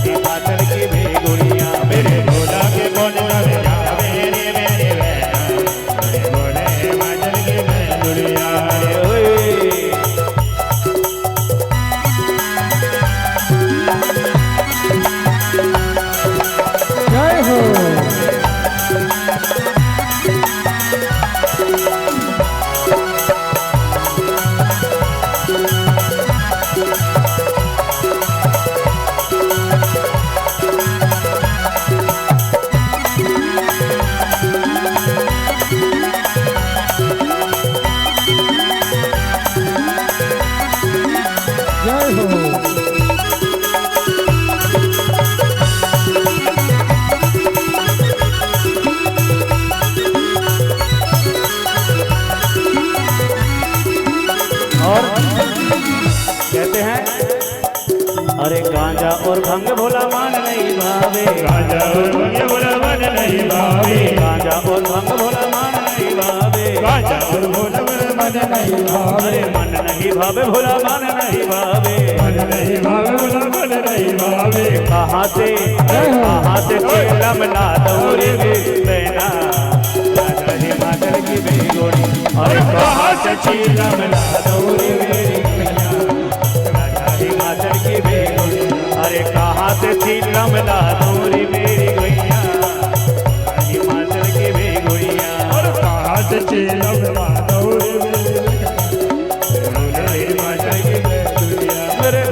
गांजा और भंग भोला मान नहीं भावे, गांजा और भंग भोला मन नहीं भावे, गांजा और भंग भोला मान नहीं भावे, गांजा और भोला मन नहीं भावे, अरे मन नहीं भावे भोला मान नहीं भावे, मन नहीं भावे भोला मन नहीं भावे। कहाँ से चिलम ला दौरे बेना राजा हिमाचल की बेगोड़ी, अरे कहाँ से चिलम ला दौरे राजा हिमाचल की बेगोड़ी, अरे कहाँ से चिलम ला दौरे मेरी गैया हिमाचल की बेगोड़िया, और कहाँ से चिलम ला दौरे हिमाचल की बेगोड़िया। मेरे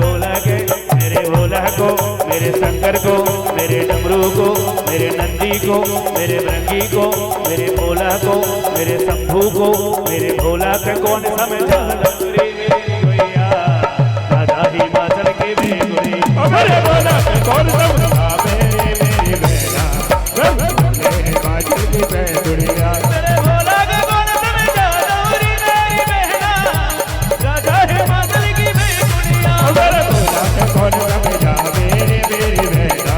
भोला को मेरे शंकर को मेरे डमरू को मेरे नंदी को मेरे भृंगी को मेरे भोला को मेरे शंभू को मेरे भोला का कौन समझा मेरी गैया राजा हिमाचल की बेगोड़ी, मेरे भोला का कौन समझा मेरी बहना हिमाचल की बेगोड़िया। मेरे भोला का कौन समझा मेरी बहना राजा हिमाचल की बेगोड़िया, मेरे भोला का कौन समझा मेरी बहना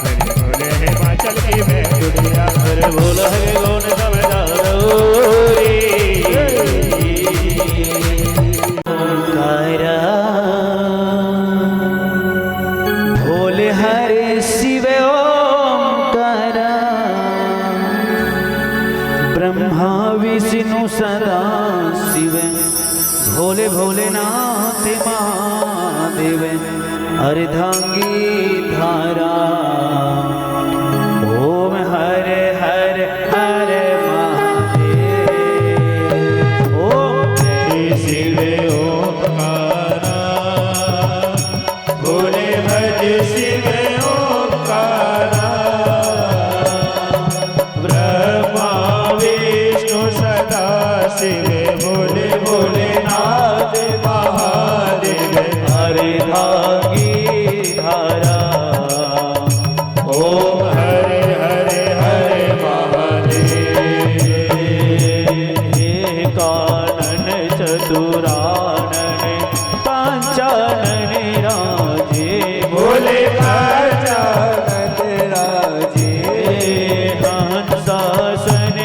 मेरे भोले हिमाचल की बेगोड़िया। मेरे भोला के कौन समझा ओंकारा भोले हरे शिव ओंकारा ब्रह्मा विष्णु सदा शिव भोले भोलेनाथ महादेव अर्धांगी धारा ओम हरे हरे हरे महादेव ओम शिव ओंकारा भोले भज शिव ओंकारा ब्रह्मा विष्णु सदा शिव भोले भोलेनाथ महादेव अर्धांगी धारा ओम हरे हरे हरे महादेव। कानन चतुरानन पंचानन राजे भोले पंचानन राजे हंसासन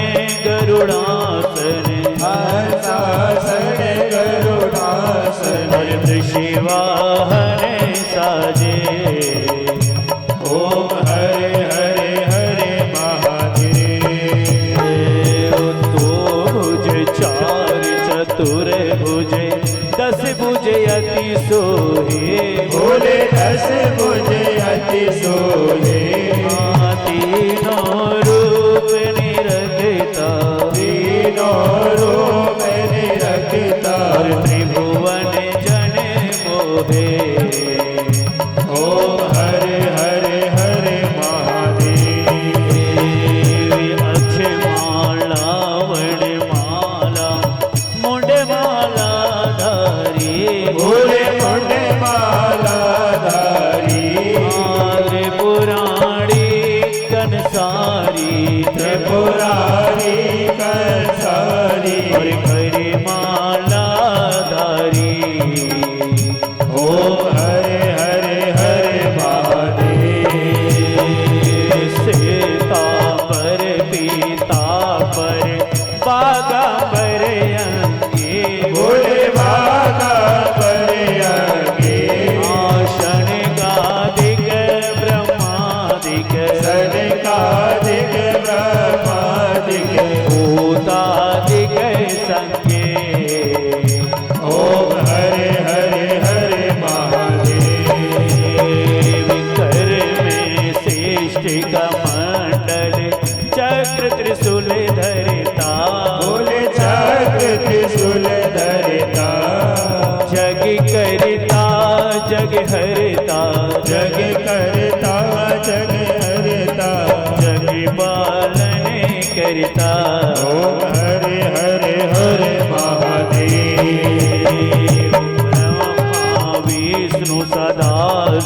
गरुड़ासन हंसासन गरुड़ासन वृषिवाहन साजे ओम हरे हरे हरे महादेव। तो भुज चार चतुर भुज 10 भुज अति सोहे भोले 10 भुज अति सोहे तीनों रूप निरखता तीनों रूप निरखता त्रिभुवन जन मोहे ओम हरे हरे हरे महादेव। अक्षमाला वनमाला मुंडमाला धारी भोले मुंडे माला धारी पुराणी कंसारी त्रिपुरारी कंसारी और खरी माला धारी ओम हरे हरे हरे महादेव। सीतापर पीतापर बागापर अंगे भोले बागा पर आगे शनकादिक ब्रह्मादिक सनकादिक ब्रह्मादिक भूतादिक संगे ओम हरे हरे हरे महादेव। कर में श्रेष्ठ कमंडल चक्र त्रिशूल धरता भोले चक्र त्रिशूल धरता जग करता जग हरता जग करता जग हरता जग पालन करता ओम हरे हरे हरे महादेव। ब्रह्मा विष्णु सदा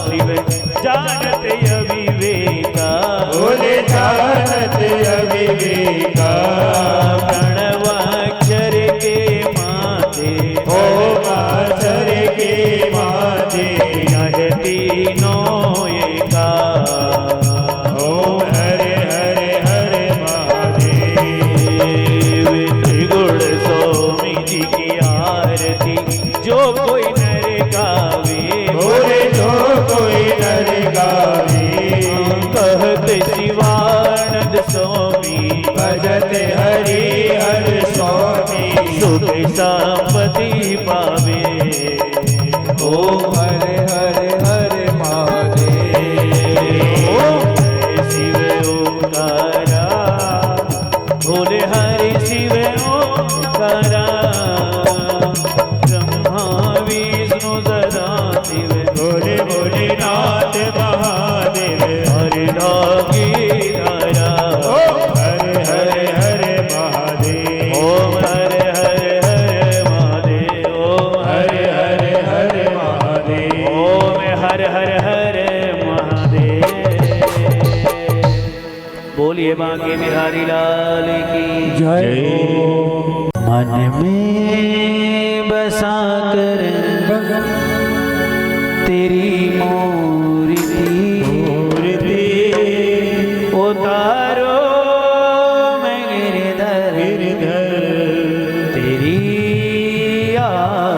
शिव जानत अविवेका भोले जानत अविवेका प्रणवाक्षर के माथे ओम अक्षर के माथे यह तीनों बोलिए बांके बिहारी लाल की जय। मन में बसा कर तेरी मूर्ति उतारो मैं गिरधर तेरी आरती।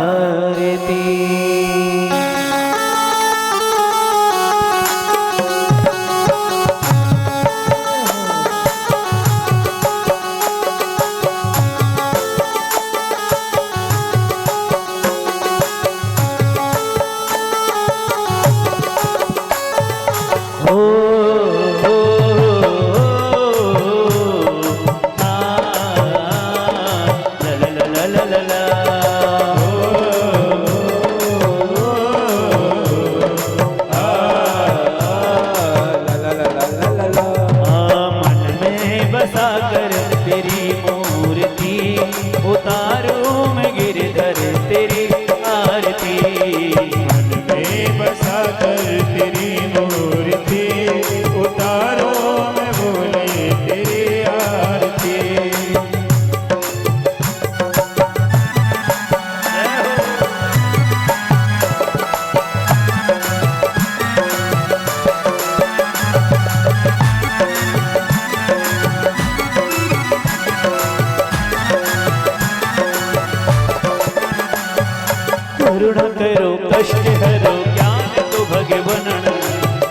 करुणा करो कष्ट हरो ज्ञान दो भगवन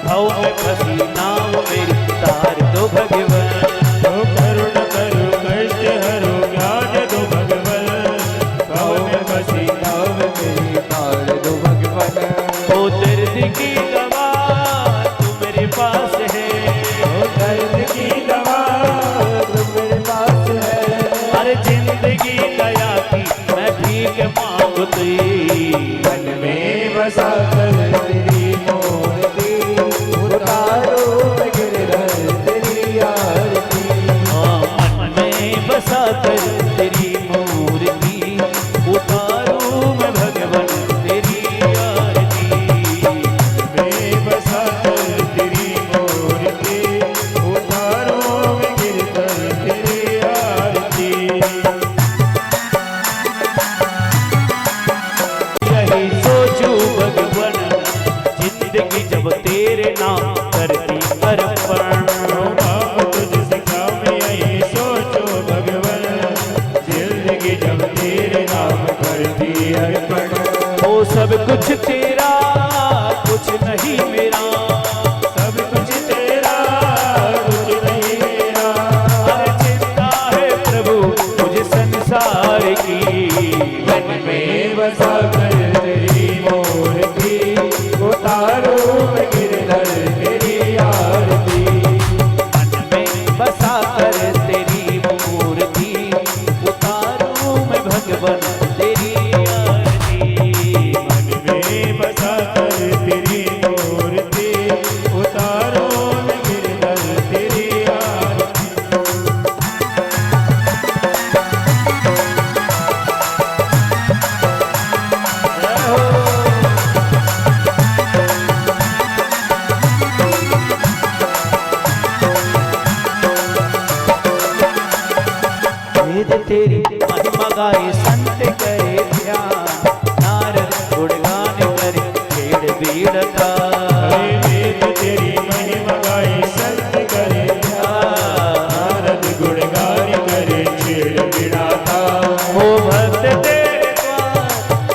भाव में फंसी नाव मेरी तार दो भगवन। करुणा करो कष्ट हरो ज्ञान दो भगवन भाव में फंसी नाव मेरी तार दो भगवन। ओ दर्द की दवा तू मेरे पास है, ओ दर्द की दवा तू मेरे पास है। अरे जिंदगी दया की मैं भीख मांगती मन में बसा कर तेरी मूर्ति उतारो मैं गिरधर तेरी आरती। मन में बसा कर तेरी मूर्ति उतारो मैं भगवन तेरी आरती। में बसा कर तेरी मूर्ति उतारो मैं गिरधर तेरी आरती। यही सोचू भगवन जिंदगी जब तेरे नाम करती अर्पण। बाप तुझसे काम यही सोचो भगवन जिंदगी जब तेरे नाम करती अर्पण। ओ सब कुछ तेरा कुछ नहीं मेरा, सब कुछ तेरा कुछ नहीं मेरा। अरे चिंता है प्रभु मुझे संसार की। मन में बसा कर तेरी मूर्ति उतारो मैं गिरधर तेरी आरती। मन में बसा कर तेरी मूर्ति उतारो मैं भगवन तेरी आरती। मन में बसा कर तेरी मूर्ति उतारो मैं गिरधर तेरी आरती। वेद तेरी महिमा गाए संत करे ध्यान, नारद गुणगान करे खेड़ बीड़ता। वेद तेरी महिमा गाए संत करे ध्यान, नारद गुणगान करे छेड़ बिड़ाता। ओ भक्त तेरे द्वार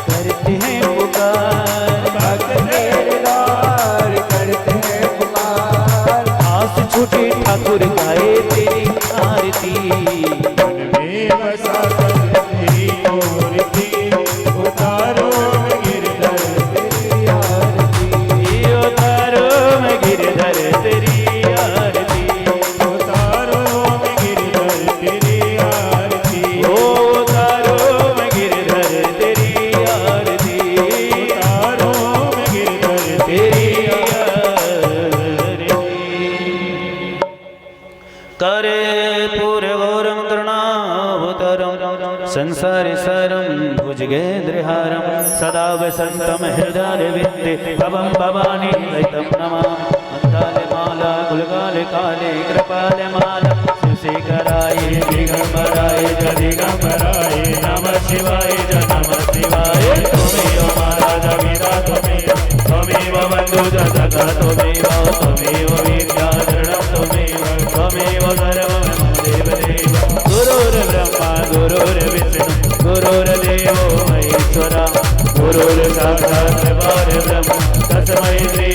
करते हैं पुकार, भक्त तेरे द्वार करते हैं पुकार। आस छूटे ठाकुर गाए तेरी आरती। मन में बसा कर तेरी मूर्ति उतारो मैं गिरधर तेरी आरती। उतारो मैं गिरधर तेरी आरती। उतारो मैं गिरधर तेरी आरती। उतारो मैं गिरधर तेरी आरती। उतारो मैं गिरधर तेरी आरती। करे पूरे गौरम करुणावतारम संसार सारम भुजगेन्द्रहारम सदा वसंतम हृदय वित्ते भवम भवानी लयितम नमामि। मंदाले माला गुलगाले काले कृपालमाल शिशिखराय दिगंबराय च दिगंबराय नमः शिवाय च नमः शिवाय त्वमेव महाराज पिता त्वमेव बन्धु च सखा त्वमेव विद्याधरणं त्वमेव सर्वं देवदेव गुरुर्ब्रह्मा गुरुर्विष्णु गुरुर्देवो महेश्वरा गुरुर्साक्षात् परब्रह्म तस्मै श्री